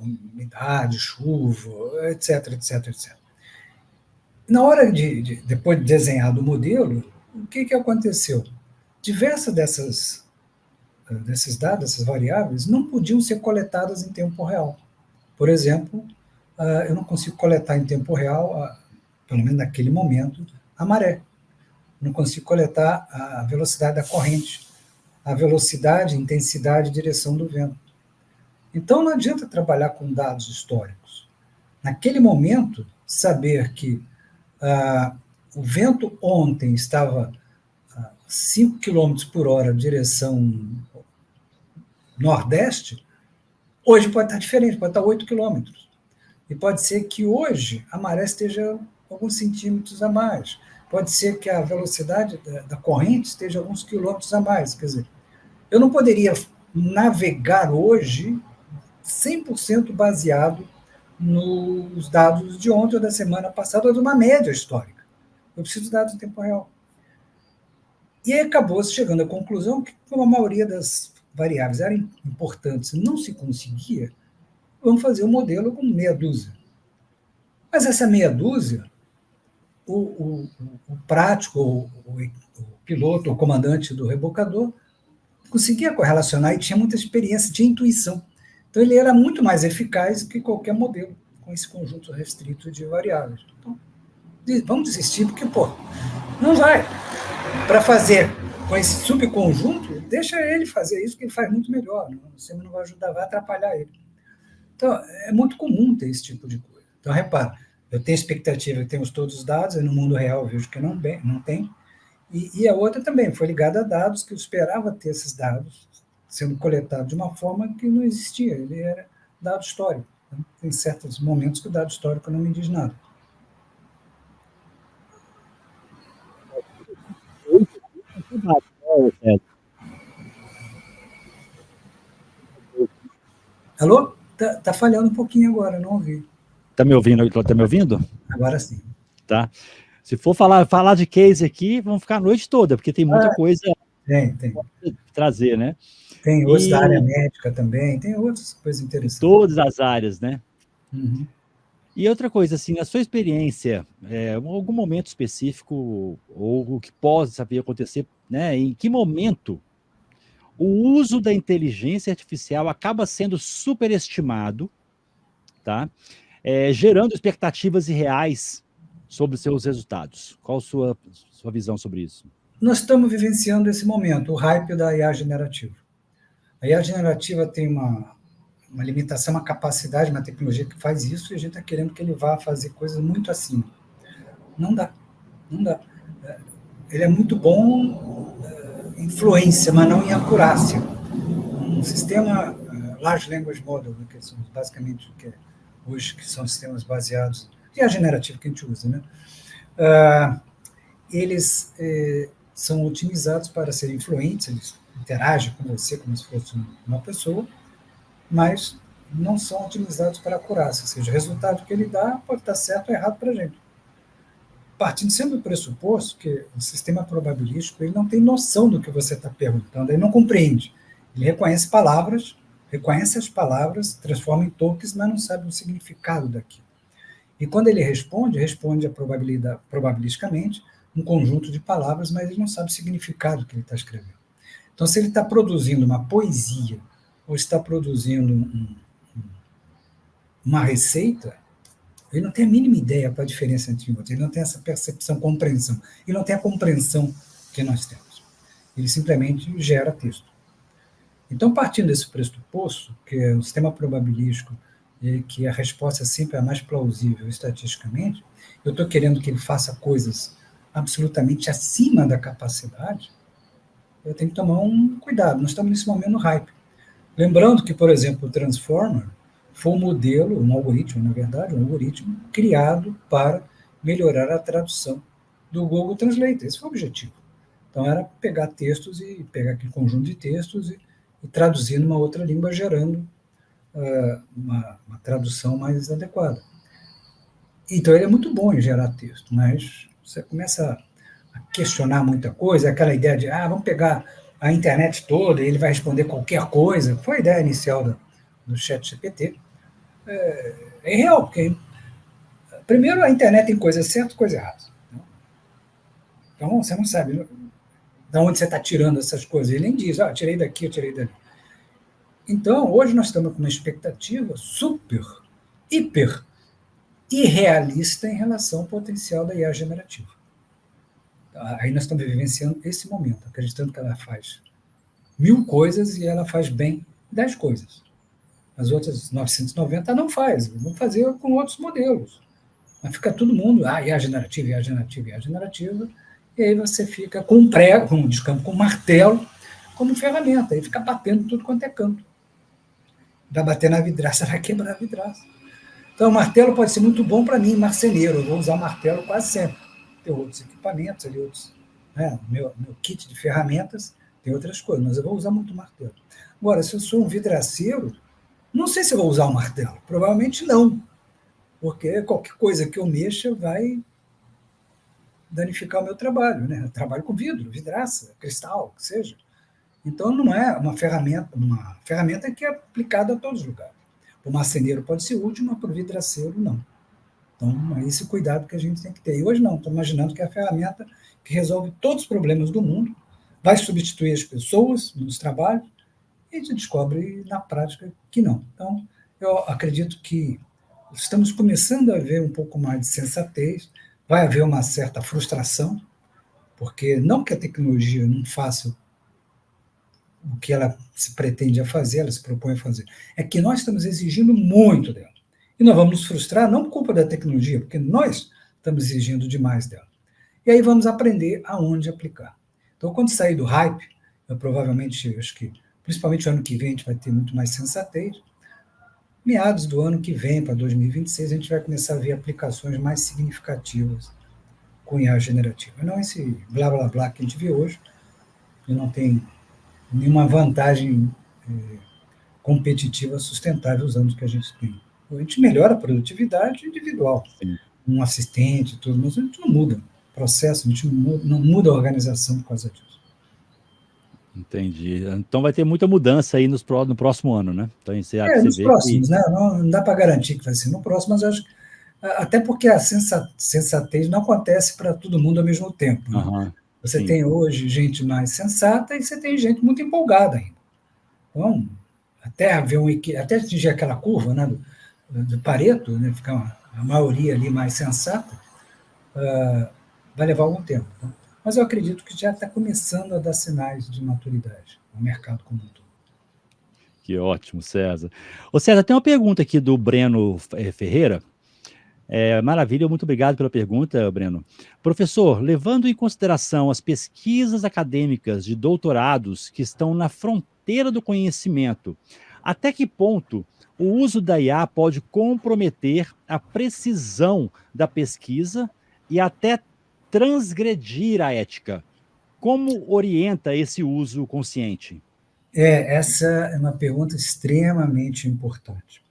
umidade, chuva, etc, etc, etc. Na hora depois de desenhado o modelo, o que aconteceu? Diversas desses dados, dessas variáveis, não podiam ser coletadas em tempo real. Por exemplo, eu não consigo coletar em tempo real, pelo menos naquele momento, a maré. Não consigo coletar a velocidade da corrente, a velocidade, intensidade e direção do vento. Então, não adianta trabalhar com dados históricos. Naquele momento, saber que o vento ontem estava a 5 km por hora direção nordeste, hoje pode estar diferente, pode estar 8 km. E pode ser que hoje a maré esteja alguns centímetros a mais. Pode ser que a velocidade da corrente esteja alguns quilômetros a mais. Quer dizer, eu não poderia navegar hoje 100% baseado nos dados de ontem ou da semana passada, ou de uma média histórica. Eu preciso de dados em tempo real. E aí acabou-se chegando à conclusão que, como a maioria das variáveis eram importantes e não se conseguia, vamos fazer um modelo com meia dúzia. Mas essa meia dúzia, o prático, o piloto, o comandante do rebocador, conseguia correlacionar e tinha muita experiência, tinha intuição. Então, ele era muito mais eficaz que qualquer modelo com esse conjunto restrito de variáveis. Então, vamos desistir, porque, não vai. Para fazer com esse subconjunto, deixa ele fazer isso, que ele faz muito melhor. Você não vai ajudar, vai atrapalhar ele. Então, é muito comum ter esse tipo de coisa. Então, repara, eu tenho expectativa que temos todos os dados, e no mundo real eu vejo que não tem, e a outra também foi ligada a dados que eu esperava ter esses dados sendo coletados de uma forma que não existia, ele era dado histórico. Tem certos momentos que o dado histórico não me diz nada. Alô? Tá falhando um pouquinho agora, não ouvi. Tá me ouvindo? Tá me ouvindo? Agora sim. Tá. Se for falar de case aqui, vamos ficar a noite toda, porque tem muita coisa tem. trazer, né? Tem outros da área médica também, tem outras coisas interessantes. Todas as áreas, né? Uhum. E outra coisa, assim, a sua experiência, algum momento específico, ou o que pode saber acontecer, né? Em que momento o uso da inteligência artificial acaba sendo superestimado, tá? Gerando expectativas irreais sobre os seus resultados. Qual a sua visão sobre isso? Nós estamos vivenciando esse momento, o hype da IA generativa. A IA generativa tem uma limitação, uma capacidade, uma tecnologia que faz isso, e a gente está querendo que ele vá fazer coisas muito acima. Não dá. Ele é muito bom em fluência, mas não em acurácia. Um sistema Large Language Model, que são basicamente o que hoje que são sistemas baseados em IA generativa que a gente usa, né? Eles são otimizados para serem fluentes, eles interagem com você como se fosse uma pessoa, mas não são otimizados para acurácia, ou seja, o resultado que ele dá pode estar certo ou errado para a gente. partindo sempre do pressuposto que o sistema probabilístico ele não tem noção do que você está perguntando, ele não compreende. Ele reconhece as palavras, transforma em tokens, mas não sabe o significado daquilo. E quando ele responde probabilisticamente um conjunto de palavras, mas ele não sabe o significado que ele está escrevendo. Então, se ele está produzindo uma poesia ou está produzindo uma receita, ele não tem a mínima ideia qual a diferença entre um e outro, ele não tem essa percepção, compreensão, ele não tem a compreensão que nós temos. Ele simplesmente gera texto. Então, partindo desse pressuposto, que é o sistema probabilístico, que a resposta sempre é a mais plausível estatisticamente, eu estou querendo que ele faça coisas absolutamente acima da capacidade, eu tenho que tomar um cuidado. Nós estamos nesse momento no hype. Lembrando que, por exemplo, o Transformer foi um modelo, um algoritmo, na verdade, um algoritmo criado para melhorar a tradução do Google Translate. Esse foi o objetivo. Então, era pegar textos e pegar aquele conjunto de textos e traduzir numa outra língua, gerando uma tradução mais adequada. Então, ele é muito bom em gerar texto, mas você começa a questionar muita coisa, aquela ideia de, vamos pegar a internet toda e ele vai responder qualquer coisa. Foi a ideia inicial do ChatGPT. É real, porque, primeiro, a internet tem coisa certa e coisa errada. Então, você não sabe de onde você está tirando essas coisas. Ele nem diz, tirei daqui, eu tirei dali. Então, hoje nós estamos com uma expectativa super, hiper irrealista em relação ao potencial da IA generativa. Aí nós estamos vivenciando esse momento, acreditando que ela faz 1000 coisas e ela faz bem 10 coisas. As outras 990 não faz, vão fazer com outros modelos. Mas fica todo mundo, IA generativa, IA generativa, IA generativa, e aí você fica com um prego, com um descampo, com um martelo, como ferramenta, aí fica batendo tudo quanto é canto. Vai bater na vidraça, vai quebrar a vidraça. Então, o martelo pode ser muito bom para mim, marceneiro, eu vou usar martelo quase sempre. Tem outros equipamentos ali, outros, meu kit de ferramentas, tem outras coisas, mas eu vou usar muito martelo. Agora, se eu sou um vidraceiro, não sei se eu vou usar o martelo, provavelmente não, porque qualquer coisa que eu mexa vai danificar o meu trabalho, né? Eu trabalho com vidro, vidraça, cristal, o que seja. Então, não é uma ferramenta que é aplicada a todos os lugares. Para o marceneiro pode ser útil, mas para o vidraceiro, não. Então, é esse cuidado que a gente tem que ter. E hoje não, estou imaginando que é a ferramenta que resolve todos os problemas do mundo, vai substituir as pessoas nos trabalhos, e a gente descobre na prática que não. Então, eu acredito que estamos começando a ver um pouco mais de sensatez, vai haver uma certa frustração, porque não que a tecnologia não faça o que ela se pretende a fazer, ela se propõe a fazer, é que nós estamos exigindo muito dela. E nós vamos nos frustrar, não por culpa da tecnologia, porque nós estamos exigindo demais dela. E aí vamos aprender aonde aplicar. Então, quando sair do hype, eu provavelmente, acho que, principalmente o ano que vem, a gente vai ter muito mais sensatez. Meados do ano que vem, para 2026, a gente vai começar a ver aplicações mais significativas com IA generativa. Não esse blá, blá, blá que a gente vê hoje, que não tem nenhuma vantagem competitiva sustentável usando o que a gente tem. A gente melhora a produtividade individual, um assistente, tudo, mas a gente não muda o processo, a gente não muda a organização por causa disso. Entendi. Então vai ter muita mudança aí no próximo ano, né? Então, nos próximos, né? Não dá para garantir que vai ser no próximo, mas eu acho até porque a sensatez não acontece para todo mundo ao mesmo tempo. Né? Você tem hoje gente mais sensata e você tem gente muito empolgada ainda. Então, até atingir aquela curva, né, do Pareto, né, ficar a maioria ali mais sensata, vai levar algum tempo. Tá? Mas eu acredito que já está começando a dar sinais de maturidade no mercado como um todo. Que ótimo, César. Ô, César, tem uma pergunta aqui do Breno Ferreira. Maravilha, muito obrigado pela pergunta, Breno. Professor, levando em consideração as pesquisas acadêmicas de doutorados que estão na fronteira do conhecimento, até que ponto o uso da IA pode comprometer a precisão da pesquisa e até transgredir a ética? Como orienta esse uso consciente? Essa é uma pergunta extremamente importante.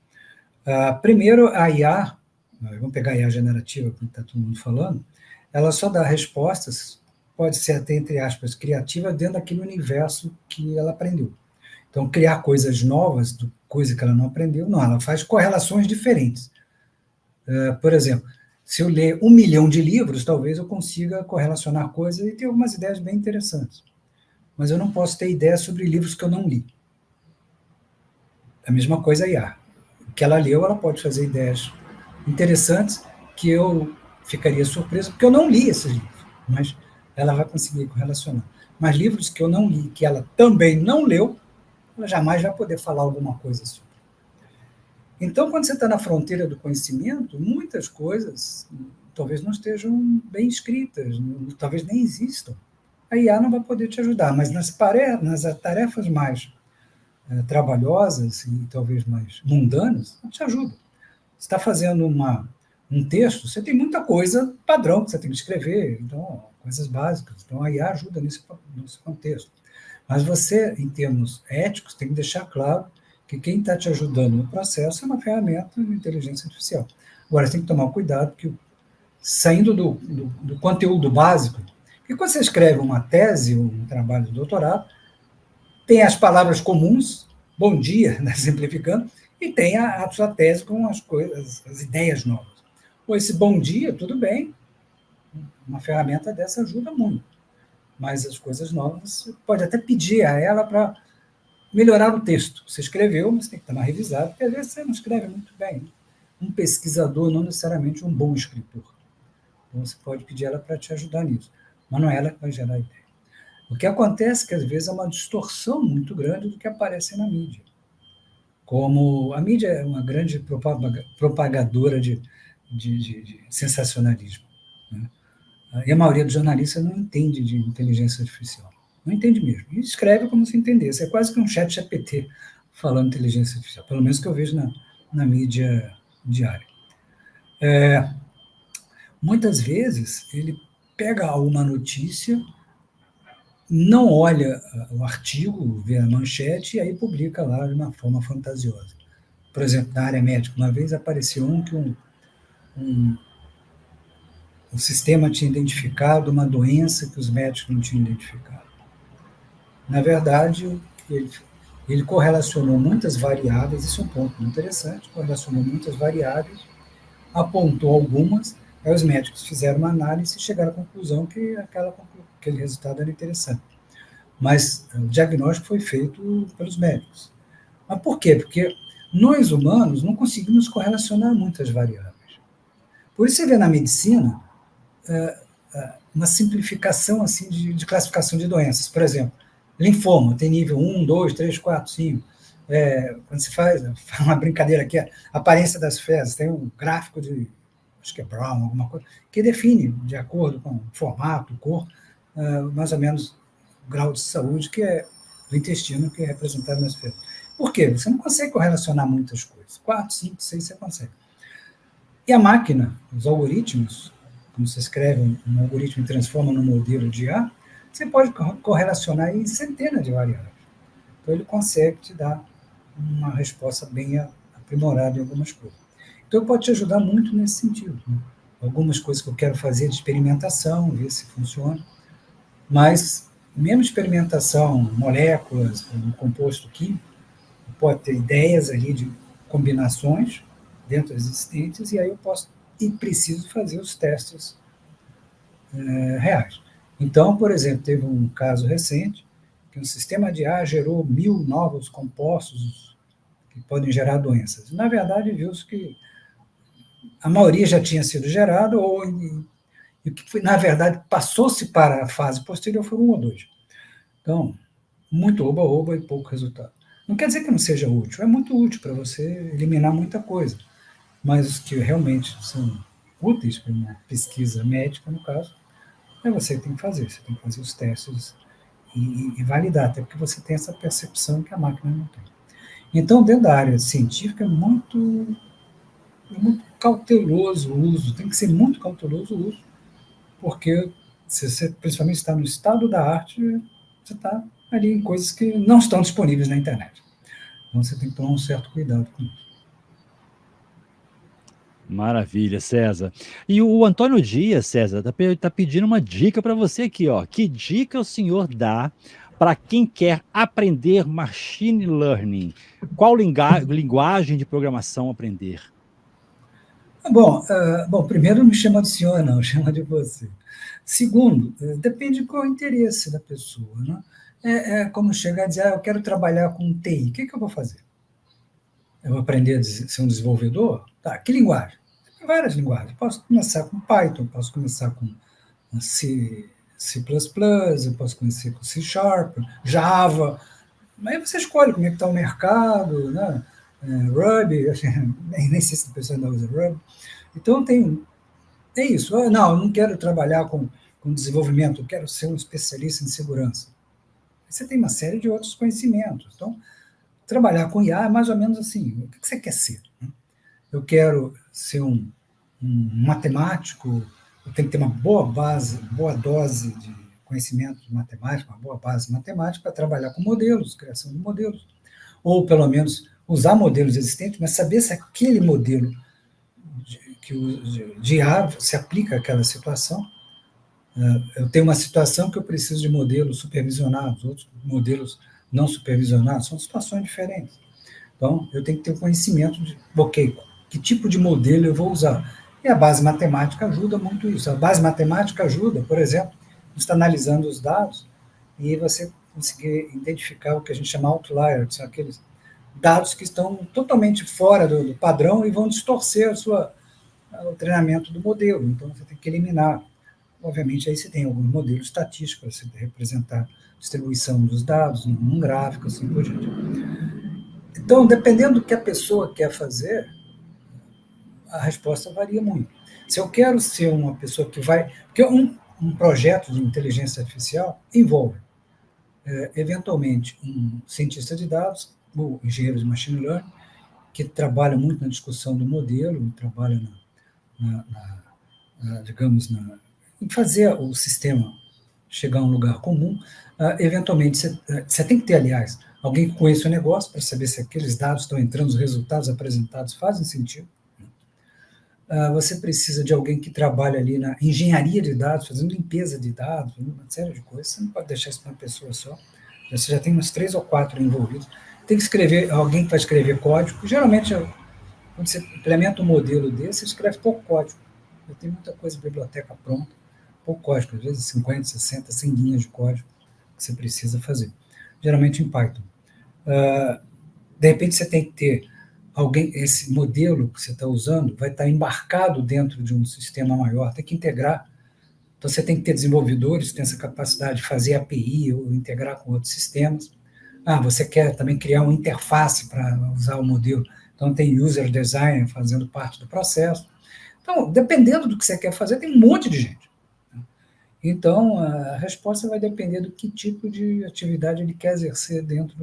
Primeiro, a IA, vamos pegar a IA generativa, como está todo mundo falando, ela só dá respostas, pode ser até, entre aspas, criativa, dentro daquele universo que ela aprendeu. Então, criar coisas novas, coisa que ela não aprendeu, não, ela faz correlações diferentes. Por exemplo, se eu ler 1 milhão de livros, talvez eu consiga correlacionar coisas e ter algumas ideias bem interessantes. Mas eu não posso ter ideias sobre livros que eu não li. A mesma coisa a IA. O que ela leu, ela pode fazer ideias interessantes que eu ficaria surpreso, porque eu não li esses livros, mas ela vai conseguir correlacionar. Mas livros que eu não li, que ela também não leu, ela jamais vai poder falar alguma coisa sobre. Então, quando você está na fronteira do conhecimento, muitas coisas talvez não estejam bem escritas, talvez nem existam. A IA não vai poder te ajudar, mas nas tarefas mais trabalhosas e talvez mais mundanas, ela te ajuda. Você está fazendo um texto, você tem muita coisa padrão que você tem que escrever, então, coisas básicas. Então, a IA ajuda nesse contexto. Mas você, em termos éticos, tem que deixar claro que quem está te ajudando no processo é uma ferramenta de inteligência artificial. Agora, você tem que tomar cuidado, porque saindo do conteúdo básico, porque quando você escreve uma tese, um trabalho de doutorado, tem as palavras comuns, bom dia, né, simplificando, e tem a sua tese com as coisas, as ideias novas. Ou esse bom dia, tudo bem, uma ferramenta dessa ajuda muito, mas as coisas novas, você pode até pedir a ela para melhorar o texto. Você escreveu, mas tem que dar uma revisada, porque às vezes você não escreve muito bem. Um pesquisador não necessariamente um bom escritor. Então você pode pedir ela para te ajudar nisso, mas não é ela que vai gerar a ideia. O que acontece é que às vezes é uma distorção muito grande do que aparece na mídia. Como a mídia é uma grande propagadora de sensacionalismo, né? E a maioria dos jornalistas não entende de inteligência artificial. Não entende mesmo. E escreve como se entendesse. É quase que um chat GPT falando inteligência artificial, pelo menos que eu vejo na mídia diária. Muitas vezes, ele pega uma notícia, não olha o artigo, vê a manchete, e aí publica lá de uma forma fantasiosa. Por exemplo, na área médica, uma vez apareceu que o sistema tinha identificado uma doença que os médicos não tinham identificado. Na verdade, ele correlacionou muitas variáveis, isso é um ponto muito interessante, correlacionou muitas variáveis, apontou algumas, aí os médicos fizeram uma análise e chegaram à conclusão que aquele resultado era interessante. Mas o diagnóstico foi feito pelos médicos. Mas por quê? Porque nós humanos não conseguimos correlacionar muitas variáveis. Por isso você vê na medicina uma simplificação assim de classificação de doenças. Por exemplo, linfoma tem nível 1, 2, 3, 4, 5. Quando se faz uma brincadeira aqui, a aparência das fezes, tem um gráfico de, acho que é Brown, alguma coisa, que define, de acordo com o formato, cor, mais ou menos o grau de saúde que é do intestino, que é representado nas fezes. Por quê? Você não consegue correlacionar muitas coisas. 4, 5, 6 você consegue. E a máquina, os algoritmos, quando você escreve um algoritmo e transforma num modelo de IA, você pode correlacionar em centenas de variáveis. Então, ele consegue te dar uma resposta bem aprimorada em algumas coisas. Então, ele pode te ajudar muito nesse sentido, né? Algumas coisas que eu quero fazer de experimentação, ver se funciona, mas mesmo experimentação, moléculas, um composto químico, pode ter ideias ali de combinações dentro existentes, e aí eu posso e preciso fazer os testes reais. Então, por exemplo, teve um caso recente que um sistema de ar gerou 1.000 novos compostos que podem gerar doenças. Na verdade, viu-se que a maioria já tinha sido gerada, e o que foi, na verdade, passou-se para a fase posterior foram 1 ou 2. Então, muito oba-oba e pouco resultado. Não quer dizer que não seja útil, é muito útil para você eliminar muita coisa, mas os que realmente são úteis para uma pesquisa médica, no caso, você que tem que fazer. Você tem que fazer os testes e validar, até porque você tem essa percepção que a máquina não tem. Então, dentro da área científica, é muito cauteloso o uso, tem que ser muito cauteloso o uso, porque se você principalmente está no estado da arte, você está ali em coisas que não estão disponíveis na internet. Então, você tem que tomar um certo cuidado com isso. Maravilha, César. E o Antônio Dias, César, tá pedindo uma dica para você aqui, ó. Que dica o senhor dá para quem quer aprender machine learning? Qual linguagem de programação aprender? Bom, primeiro, não me chama de senhor, não, chama de você. Segundo, depende de qual é o interesse da pessoa. Né? É como chegar e dizer, eu quero trabalhar com TI, o que eu vou fazer? Eu vou aprender a ser um desenvolvedor? Tá, que linguagem? Tem várias linguagens. Posso começar com Python, posso começar com C, C++, eu posso começar com C Sharp, Java. Aí você escolhe como é que está o mercado, né? Ruby, nem sei se a pessoa ainda usa Ruby. Então, é isso. Não, eu não quero trabalhar com desenvolvimento, eu quero ser um especialista em segurança. Você tem uma série de outros conhecimentos. Então, trabalhar com IA é mais ou menos assim. O que você quer ser? Eu quero ser um matemático, eu tenho que ter uma boa base, boa dose de conhecimento de matemática, uma boa base de matemática para trabalhar com modelos, criação de modelos. Ou, pelo menos, usar modelos existentes, mas saber se aquele modelo de IA se aplica àquela situação. Eu tenho uma situação que eu preciso de modelos supervisionados, outros modelos não supervisionados, são situações diferentes. Então, eu tenho que ter o conhecimento de, ok, que tipo de modelo eu vou usar. E a base matemática ajuda muito isso. A base matemática ajuda, por exemplo, você está analisando os dados e você conseguir identificar o que a gente chama outlier, que são aqueles dados que estão totalmente fora do padrão e vão distorcer o treinamento do modelo. Então, você tem que eliminar. Obviamente, aí você tem alguns modelos estatísticos para você representar a distribuição dos dados num gráfico, assim por diante. Então, dependendo do que a pessoa quer fazer, a resposta varia muito. Se eu quero ser uma pessoa que vai... Porque um projeto de inteligência artificial envolve, eventualmente, um cientista de dados, ou engenheiro de machine learning, que trabalha muito na discussão do modelo, trabalha digamos, em fazer o sistema chegar a um lugar comum. Eventualmente, você tem que ter, aliás, alguém que conheça o negócio para saber se aqueles dados estão entrando, os resultados apresentados fazem sentido. Você precisa de alguém que trabalhe ali na engenharia de dados, fazendo limpeza de dados, uma série de coisas. Você não pode deixar isso para uma pessoa só. Você já tem umas 3 ou 4 envolvidos. Tem que escrever, alguém que vai escrever código. Geralmente, quando você implementa um modelo desse, você escreve pouco código. Já tem muita coisa, biblioteca pronta, pouco código, às vezes 50, 60, 100 linhas de código que você precisa fazer. Geralmente em Python. De repente, você tem que ter alguém, esse modelo que você está usando vai estar embarcado dentro de um sistema maior, tem que integrar. Então, você tem que ter desenvolvedores que têm essa capacidade de fazer API ou integrar com outros sistemas. Você quer também criar uma interface para usar o modelo. Então, tem user design fazendo parte do processo. Então, dependendo do que você quer fazer, tem um monte de gente. Então, a resposta vai depender do que tipo de atividade ele quer exercer dentro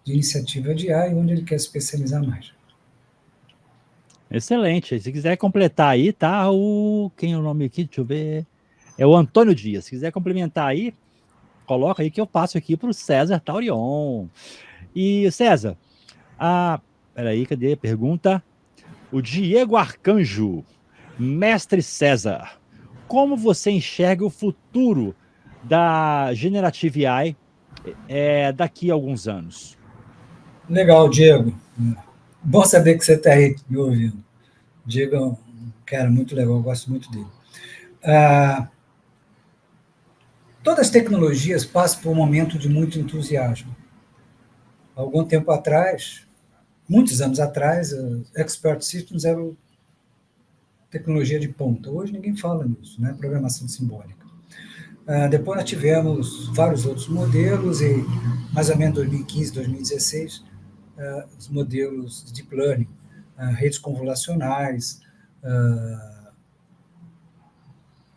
de iniciativa de IA e onde ele quer se especializar mais. Excelente. Se quiser completar aí, tá? Quem é o nome aqui? Deixa eu ver. É o Antônio Dias. Se quiser complementar aí, coloca aí que eu passo aqui para o César Taurion. E, César, peraí, cadê a pergunta? O Diego Arcanjo, mestre César, como você enxerga o futuro da Generative AI daqui a alguns anos? Legal, Diego. Bom saber que você está aí me ouvindo. O Diego é um cara muito legal, eu gosto muito dele. Todas as tecnologias passam por um momento de muito entusiasmo. Algum tempo atrás, muitos anos atrás, Expert Systems era tecnologia de ponta. Hoje ninguém fala nisso, né? Programação simbólica. Depois nós tivemos vários outros modelos e mais ou menos 2015, 2016, os modelos de Deep Learning, redes convolucionais,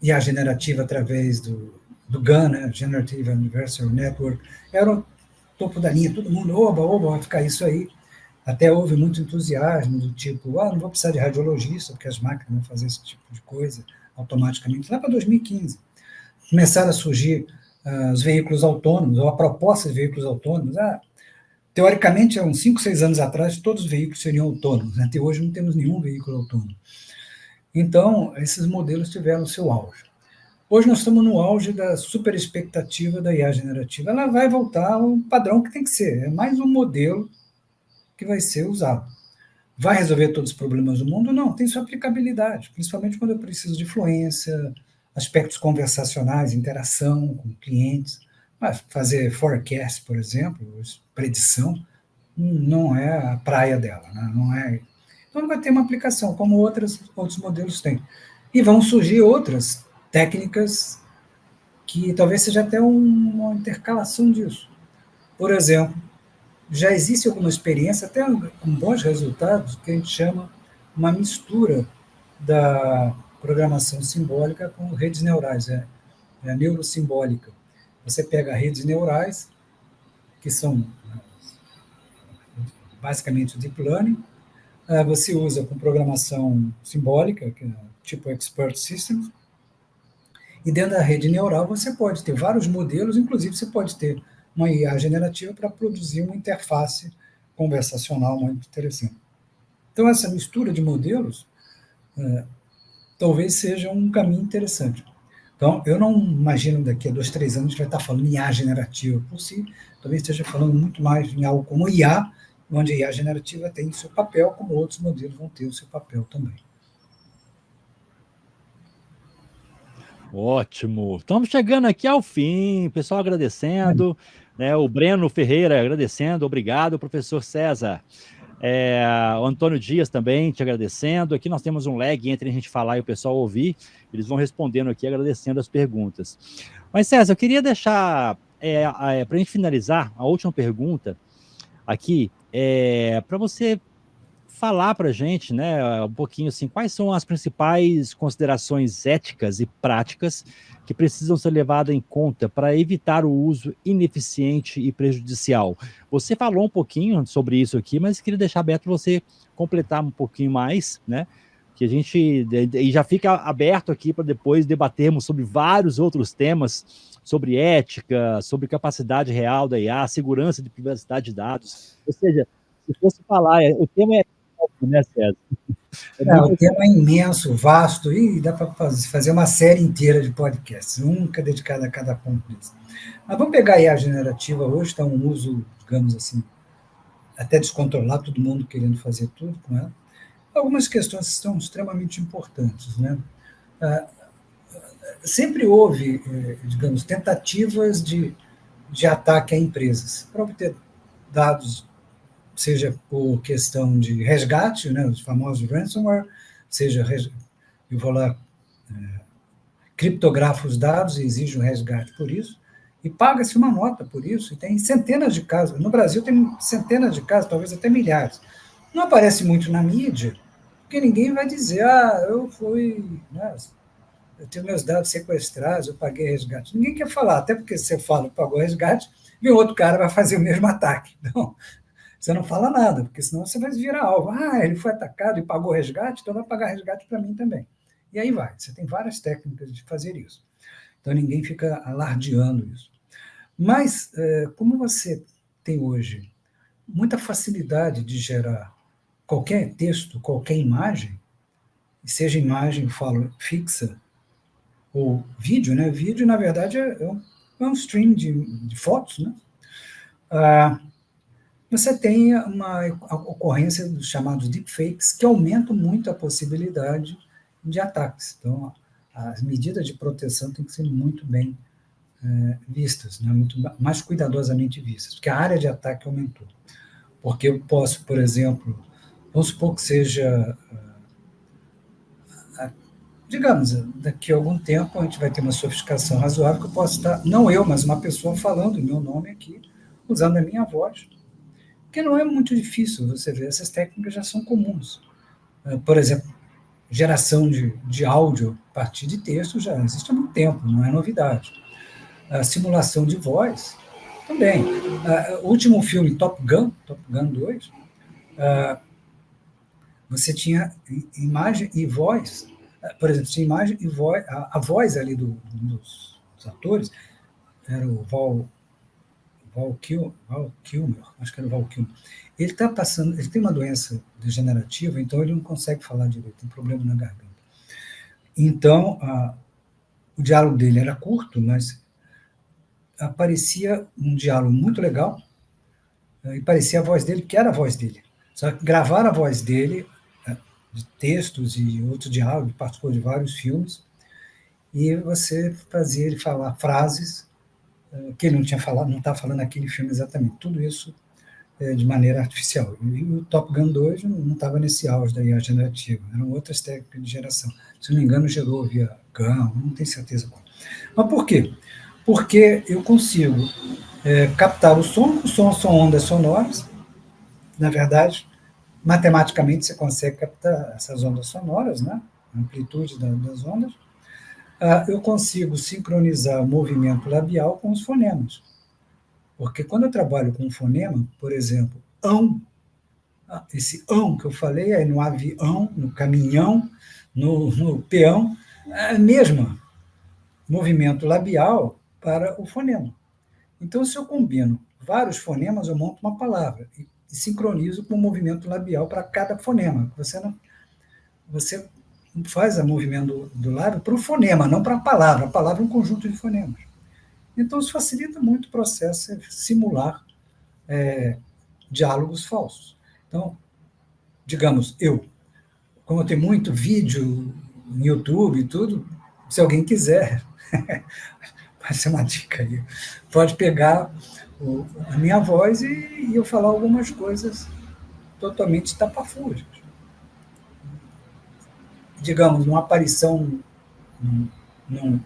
e a generativa através do GAN, né? Generative Universal Network, era o topo da linha, todo mundo, oba, vai ficar isso aí. Até houve muito entusiasmo do tipo, não vou precisar de radiologista, porque as máquinas vão fazer esse tipo de coisa automaticamente. Lá para 2015, começaram a surgir os veículos autônomos, ou a proposta de veículos autônomos. Teoricamente, há uns 5, 6 anos atrás, todos os veículos seriam autônomos. Até hoje não temos nenhum veículo autônomo. Então, esses modelos tiveram seu auge. Hoje nós estamos no auge da super expectativa da IA generativa. Ela vai voltar ao padrão que tem que ser. É mais um modelo que vai ser usado. Vai resolver todos os problemas do mundo? Não, tem sua aplicabilidade, principalmente quando eu preciso de fluência, aspectos conversacionais, interação com clientes. Mas fazer forecast, por exemplo, predição, não é a praia dela. Né? Não é. Então, vai ter uma aplicação, como outros modelos têm. E vão surgir outras técnicas que talvez seja até uma intercalação disso. Por exemplo, já existe alguma experiência, até com bons resultados, que a gente chama uma mistura da programação simbólica com redes neurais, é a neurosimbólica. Você pega redes neurais, que são basicamente o deep learning, você usa com programação simbólica, que é tipo expert systems, e dentro da rede neural você pode ter vários modelos, inclusive você pode ter uma IA generativa para produzir uma interface conversacional muito interessante. Então, essa mistura de modelos talvez seja um caminho interessante. Então, eu não imagino daqui a 2, 3 anos a gente vai estar falando em IA generativa por si, talvez esteja falando muito mais em algo como IA, onde a IA generativa tem o seu papel, como outros modelos vão ter o seu papel também. Ótimo. Estamos chegando aqui ao fim, pessoal agradecendo, né? O Breno Ferreira agradecendo, obrigado, professor César. O Antônio Dias também te agradecendo. Aqui nós temos um lag entre a gente falar e o pessoal ouvir. Eles vão respondendo aqui, agradecendo as perguntas. Mas, César, eu queria deixar, para a gente finalizar, a última pergunta aqui, para você falar para a gente, né, um pouquinho assim, quais são as principais considerações éticas e práticas que precisam ser levadas em conta para evitar o uso ineficiente e prejudicial. Você falou um pouquinho sobre isso aqui, mas queria deixar aberto para você completar um pouquinho mais, né, que a gente e já fica aberto aqui para depois debatermos sobre vários outros temas, sobre ética, sobre capacidade real da IA, segurança de privacidade de dados. Ou seja, se fosse falar, o tema é né, César? O tema é imenso, vasto, e dá para fazer uma série inteira de podcasts, nunca dedicada a cada ponto disso. Mas vamos pegar a IA generativa hoje, está um uso, digamos assim, até descontrolado, todo mundo querendo fazer tudo com ela. Algumas questões são extremamente importantes, né? Sempre houve, digamos, tentativas de ataque a empresas para obter dados, seja por questão de resgate, né, os famosos ransomware, seja, eu vou lá, criptografa os dados e exige um resgate por isso, e paga-se uma nota por isso, e tem centenas de casos. No Brasil tem centenas de casos, talvez até milhares. Não aparece muito na mídia, porque ninguém vai dizer, eu fui, né, eu tenho meus dados sequestrados, eu paguei resgate. Ninguém quer falar, até porque você fala que pagou resgate, e outro cara vai fazer o mesmo ataque. Então, você não fala nada, porque senão você vai virar alvo. Ele foi atacado e pagou resgate, então vai pagar resgate para mim também. E aí vai. Você tem várias técnicas de fazer isso. Então ninguém fica alardeando isso. Mas, como você tem hoje muita facilidade de gerar qualquer texto, qualquer imagem, seja imagem, falo, fixa, ou vídeo, né? Vídeo, na verdade, é um stream de fotos, né? Você tem uma ocorrência dos chamados deepfakes, que aumentam muito a possibilidade de ataques. Então, as medidas de proteção têm que ser muito bem vistas, né? Muito mais cuidadosamente vistas, porque a área de ataque aumentou. Porque eu posso, por exemplo, vamos supor que seja, digamos, daqui a algum tempo a gente vai ter uma sofisticação razoável que eu posso estar, não eu, mas uma pessoa falando o meu nome aqui, usando a minha voz, porque não é muito difícil, você vê, essas técnicas já são comuns. Por exemplo, geração de áudio a partir de texto já existe há muito tempo, não é novidade. A simulação de voz, também. O último filme, Top Gun 2, você tinha imagem e voz, por exemplo, tinha imagem e voz, a voz ali dos atores, era o Val Val Kilmer, acho que era o Val Kilmer. Ele está passando, ele tem uma doença degenerativa, então ele não consegue falar direito, tem problema na garganta. Então, o diálogo dele era curto, mas aparecia um diálogo muito legal, e parecia a voz dele, que era a voz dele. Só que gravaram a voz dele, de textos e outro diálogo, participou de vários filmes, e você fazia ele falar frases que ele não tinha falado, não está falando naquele filme exatamente. Tudo isso de maneira artificial. E o Top Gun 2 não estava nesse auge da IA generativa, eram outras técnicas de geração. Se não me engano, gerou via GAN, não tenho certeza qual. Mas por quê? Porque eu consigo captar o som são ondas sonoras, na verdade, matematicamente você consegue captar essas ondas sonoras, né? A amplitude das ondas. Eu consigo sincronizar o movimento labial com os fonemas. Porque quando eu trabalho com um fonema, por exemplo, ão, esse ão que eu falei, aí no avião, no caminhão, no peão, é o mesmo movimento labial para o fonema. Então, se eu combino vários fonemas, eu monto uma palavra e sincronizo com o movimento labial para cada fonema. Você faz o movimento do lábio para o fonema, não para a palavra. A palavra é um conjunto de fonemas. Então, isso facilita muito o processo de simular diálogos falsos. Então, digamos, como eu tenho muito vídeo no YouTube e tudo, se alguém quiser, vai ser uma dica aí, pode pegar a minha voz e eu falar algumas coisas totalmente estapafúrdias. Digamos, uma aparição,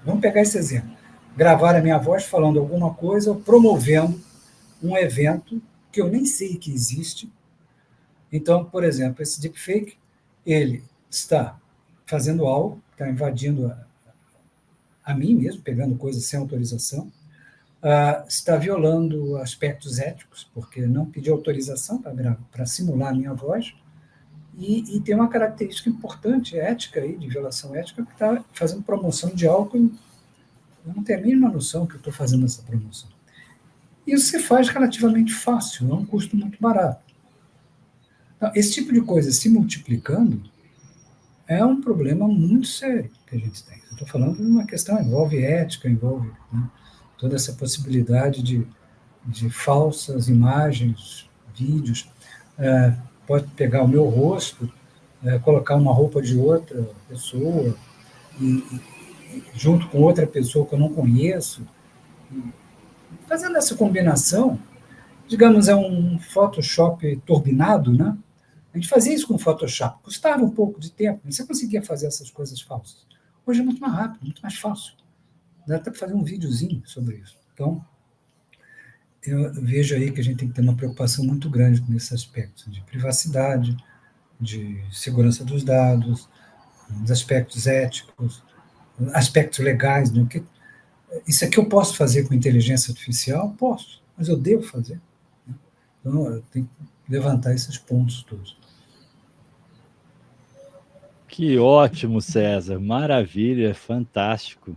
vamos pegar esse exemplo, gravar a minha voz falando alguma coisa ou promovendo um evento que eu nem sei que existe. Então, por exemplo, esse deepfake, ele está fazendo algo, está invadindo a mim mesmo, pegando coisas sem autorização, está violando aspectos éticos, porque não pedi autorização para simular a minha voz, e tem uma característica importante, ética, aí, de violação ética, que está fazendo promoção de algo que eu não tenho a mínima noção que eu estou fazendo essa promoção. Isso se faz relativamente fácil, é um custo muito barato. Então, esse tipo de coisa se multiplicando é um problema muito sério que a gente tem. Eu estou falando de uma questão, envolve ética, envolve, né, toda essa possibilidade de falsas imagens, vídeos. Pode pegar o meu rosto, colocar uma roupa de outra pessoa, junto com outra pessoa que eu não conheço. Fazendo essa combinação, digamos, é um Photoshop turbinado, né? A gente fazia isso com Photoshop, custava um pouco de tempo, mas você conseguia fazer essas coisas falsas. Hoje é muito mais rápido, muito mais fácil. Dá até para fazer um videozinho sobre isso. Então, eu vejo aí que a gente tem que ter uma preocupação muito grande nesse aspecto de privacidade, de segurança dos dados, dos aspectos éticos, aspectos legais. Né? Isso aqui eu posso fazer com inteligência artificial? Posso, mas eu devo fazer. Então, eu tenho que levantar esses pontos todos. Que ótimo, César. Maravilha, fantástico.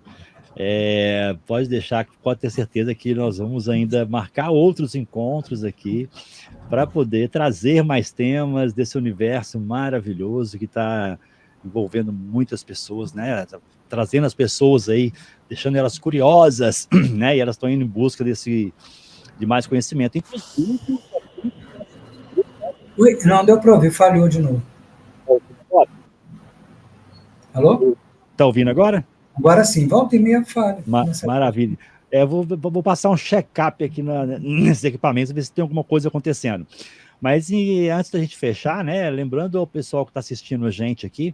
Pode ter certeza que nós vamos ainda marcar outros encontros aqui para poder trazer mais temas desse universo maravilhoso que está envolvendo muitas pessoas, né? Trazendo as pessoas aí, deixando elas curiosas, né? E elas estão indo em busca de mais conhecimento. Inclusive... Ui, não deu para ouvir, falhou de novo. Alô? Está ouvindo agora? Agora sim, volta e meia falha. Maravilha. Vou passar um check-up aqui nesses equipamentos, ver se tem alguma coisa acontecendo. Mas antes da gente fechar, né, lembrando ao pessoal que está assistindo a gente aqui,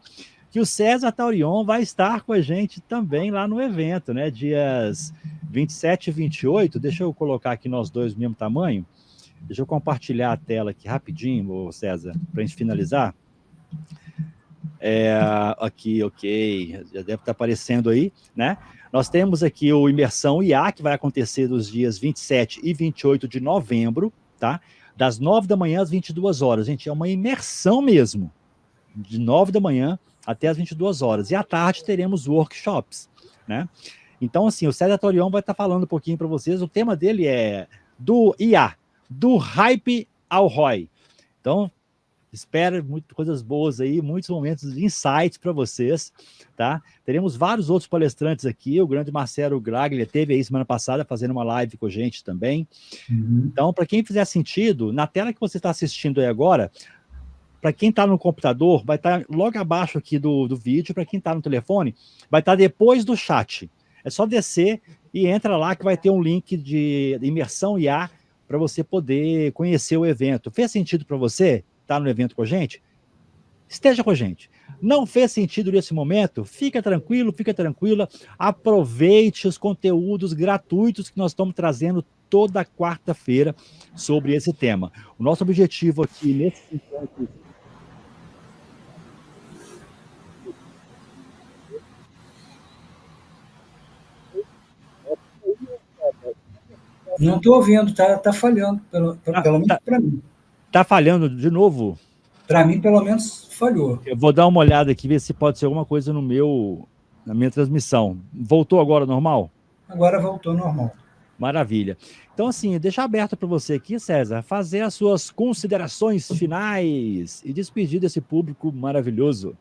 que o César Taurion vai estar com a gente também lá no evento, né, dias 27 e 28, deixa eu colocar aqui nós dois do mesmo tamanho, deixa eu compartilhar a tela aqui rapidinho, César, para a gente finalizar. Aqui, ok, já deve estar aparecendo aí, né? Nós temos aqui o Imersão IA, que vai acontecer nos dias 27 e 28 de novembro, tá? Das 9 da manhã às 22 horas. Gente, é uma imersão mesmo, de 9 da manhã até as 22 horas. E à tarde teremos workshops, né? Então, assim, o César Taurion vai estar falando um pouquinho para vocês. O tema dele é do IA, do hype ao ROI. Então, espero muitas coisas boas aí, muitos momentos de insights para vocês, tá? Teremos vários outros palestrantes aqui, o grande Marcelo Graglia teve aí semana passada fazendo uma live com a gente também. Então, para quem fizer sentido, na tela que você está assistindo aí agora, para quem está no computador, vai estar logo abaixo aqui do vídeo, para quem está no telefone, vai estar depois do chat. É só descer e entra lá que vai ter um link de imersão IA para você poder conhecer o evento. Fez sentido para você estar no evento com a gente? Esteja com a gente. Não fez sentido nesse momento? Fica tranquilo, fica tranquila. Aproveite os conteúdos gratuitos que nós estamos trazendo toda quarta-feira sobre esse tema. O nosso objetivo aqui nesse encontro. Não estou ouvindo, tá falhando, pelo menos para mim. Tá falhando de novo? Para mim, pelo menos, falhou. Eu vou dar uma olhada aqui, ver se pode ser alguma coisa na minha transmissão. Voltou agora normal? Agora voltou normal. Maravilha. Então, assim, deixar aberto para você aqui, César, fazer as suas considerações finais e despedir desse público maravilhoso.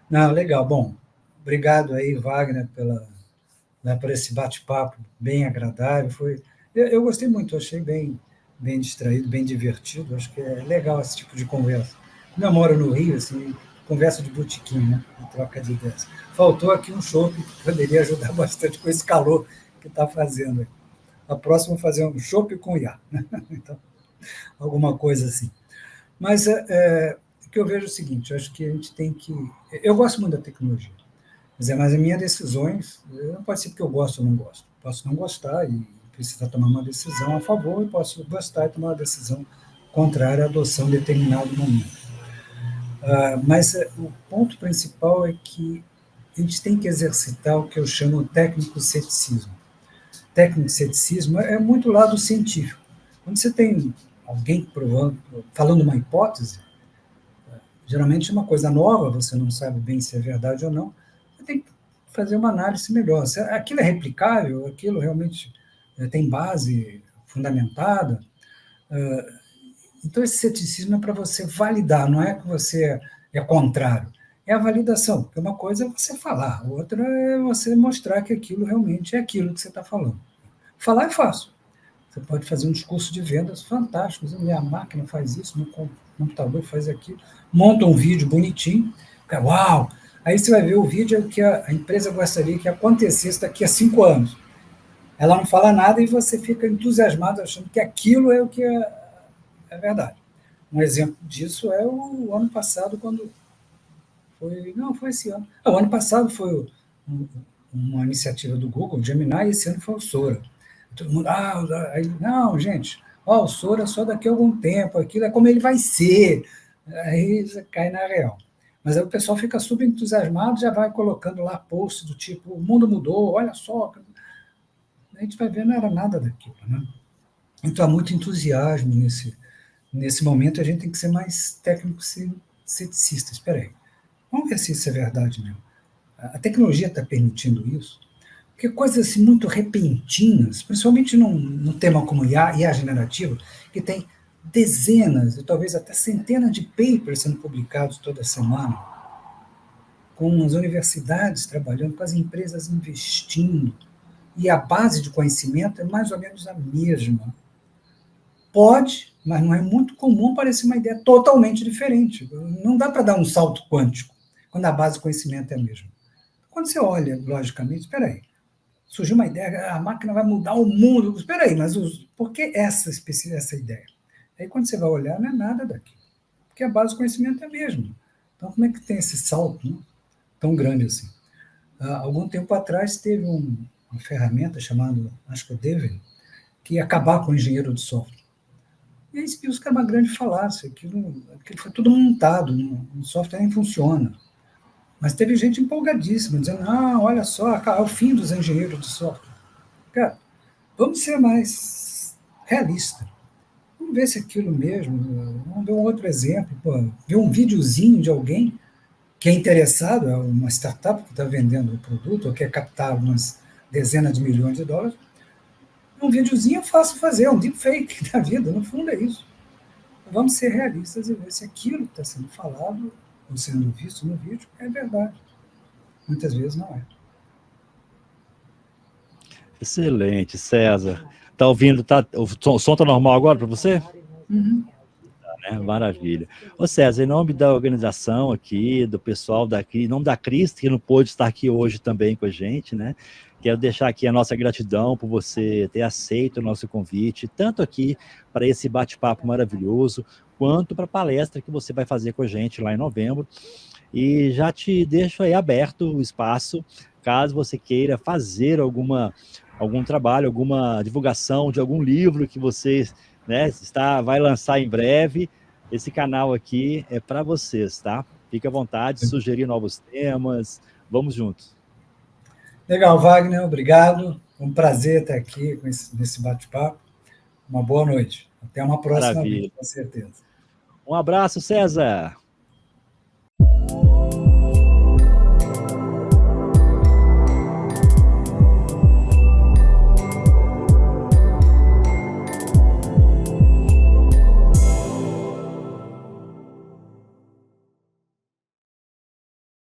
Não, legal. Bom, obrigado aí, Wagner, por esse bate-papo bem agradável. Eu gostei muito, achei bem distraído, bem divertido. Acho que é legal esse tipo de conversa. Como eu moro no Rio, assim, conversa de botequim, né? Troca de ideias. Faltou aqui um chopp que poderia ajudar bastante com esse calor que está fazendo. A próxima é fazer um chopp com IA. Então, alguma coisa assim. Mas o que eu vejo é o seguinte, eu acho que a gente tem que... Eu gosto muito da tecnologia, mas as minhas decisões, não pode ser porque eu gosto ou não gosto. Posso não gostar e precisar tomar uma decisão a favor, e posso gostar e tomar uma decisão contrária à adoção em determinado momento. Mas o ponto principal é que a gente tem que exercitar o que eu chamo de técnico-ceticismo. Técnico-ceticismo é muito lado científico. Quando você tem alguém falando uma hipótese, geralmente é uma coisa nova, você não sabe bem se é verdade ou não, você tem que fazer uma análise melhor. Se aquilo é replicável, aquilo realmente tem base fundamentada. Então, esse ceticismo é para você validar, não é que você é contrário. É a validação, porque uma coisa é você falar, outra é você mostrar que aquilo realmente é aquilo que você está falando. Falar é fácil. Você pode fazer um discurso de vendas fantástico, minha máquina faz isso, meu computador faz aquilo, monta um vídeo bonitinho, uau! Aí você vai ver o vídeo que a empresa gostaria que acontecesse daqui a 5 anos. Ela não fala nada e você fica entusiasmado achando que aquilo é o que é verdade. Um exemplo disso é o ano passado, quando foi... Não, foi esse ano. O ano passado foi uma iniciativa do Google, Gemini, e esse ano foi o Sora. Todo mundo, não, gente, o Sora é só daqui a algum tempo, aquilo é como ele vai ser. Aí você cai na real. Mas aí o pessoal fica super entusiasmado, já vai colocando lá posts do tipo, o mundo mudou, olha só. A gente vai ver, não era nada daquilo, né? Então há muito entusiasmo nesse momento, a gente tem que ser mais técnico-ceticista. Espera aí, vamos ver se isso é verdade mesmo. A tecnologia está permitindo isso? Porque coisas assim, muito repentinas, principalmente num tema como IA generativa, que tem dezenas, e talvez até centenas de papers sendo publicados toda semana, com as universidades trabalhando, com as empresas investindo, e a base de conhecimento é mais ou menos a mesma. Pode, mas não é muito comum parecer uma ideia totalmente diferente. Não dá para dar um salto quântico, quando a base de conhecimento é a mesma. Quando você olha, logicamente, espera aí, surgiu uma ideia, a máquina vai mudar o mundo. Espera aí, mas por que essa ideia? Aí quando você vai olhar, não é nada daquilo. Porque a base do conhecimento é a mesma. Então, como é que tem esse salto, né, tão grande assim? Algum tempo atrás, teve uma ferramenta chamada, acho que é o Devil, que ia acabar com o engenheiro de software. E aí viu que era uma grande falácia, aquilo foi tudo montado, o software nem funciona. Mas teve gente empolgadíssima, dizendo, olha só, é o fim dos engenheiros de software. Cara, vamos ser mais realistas. Vamos ver se é aquilo mesmo. Vamos ver um outro exemplo. Ver um videozinho de alguém que é interessado, é uma startup que está vendendo o produto, ou quer captar umas dezenas de milhões de dólares, Um videozinho é fácil fazer, é um deepfake da vida, no fundo é isso. Vamos ser realistas e ver se aquilo que está sendo falado ou sendo visto no vídeo é verdade. Muitas vezes não é. Excelente, César. Tá ouvindo? O som tá normal agora para você? Uhum. Maravilha. Ô César, em nome da organização aqui, do pessoal daqui, em nome da Cris, que não pôde estar aqui hoje também com a gente, né? Quero deixar aqui a nossa gratidão por você ter aceito o nosso convite, tanto aqui para esse bate-papo maravilhoso, quanto para a palestra que você vai fazer com a gente lá em novembro. E já te deixo aí aberto o espaço, caso você queira fazer algum trabalho, alguma divulgação de algum livro que você, né, vai lançar em breve. Esse canal aqui é para vocês, tá? Fique à vontade, sugerir novos temas. Vamos juntos. Legal, Wagner, obrigado. Um prazer estar aqui nesse bate-papo. Uma boa noite. Até uma próxima vez, com certeza. Um abraço, César.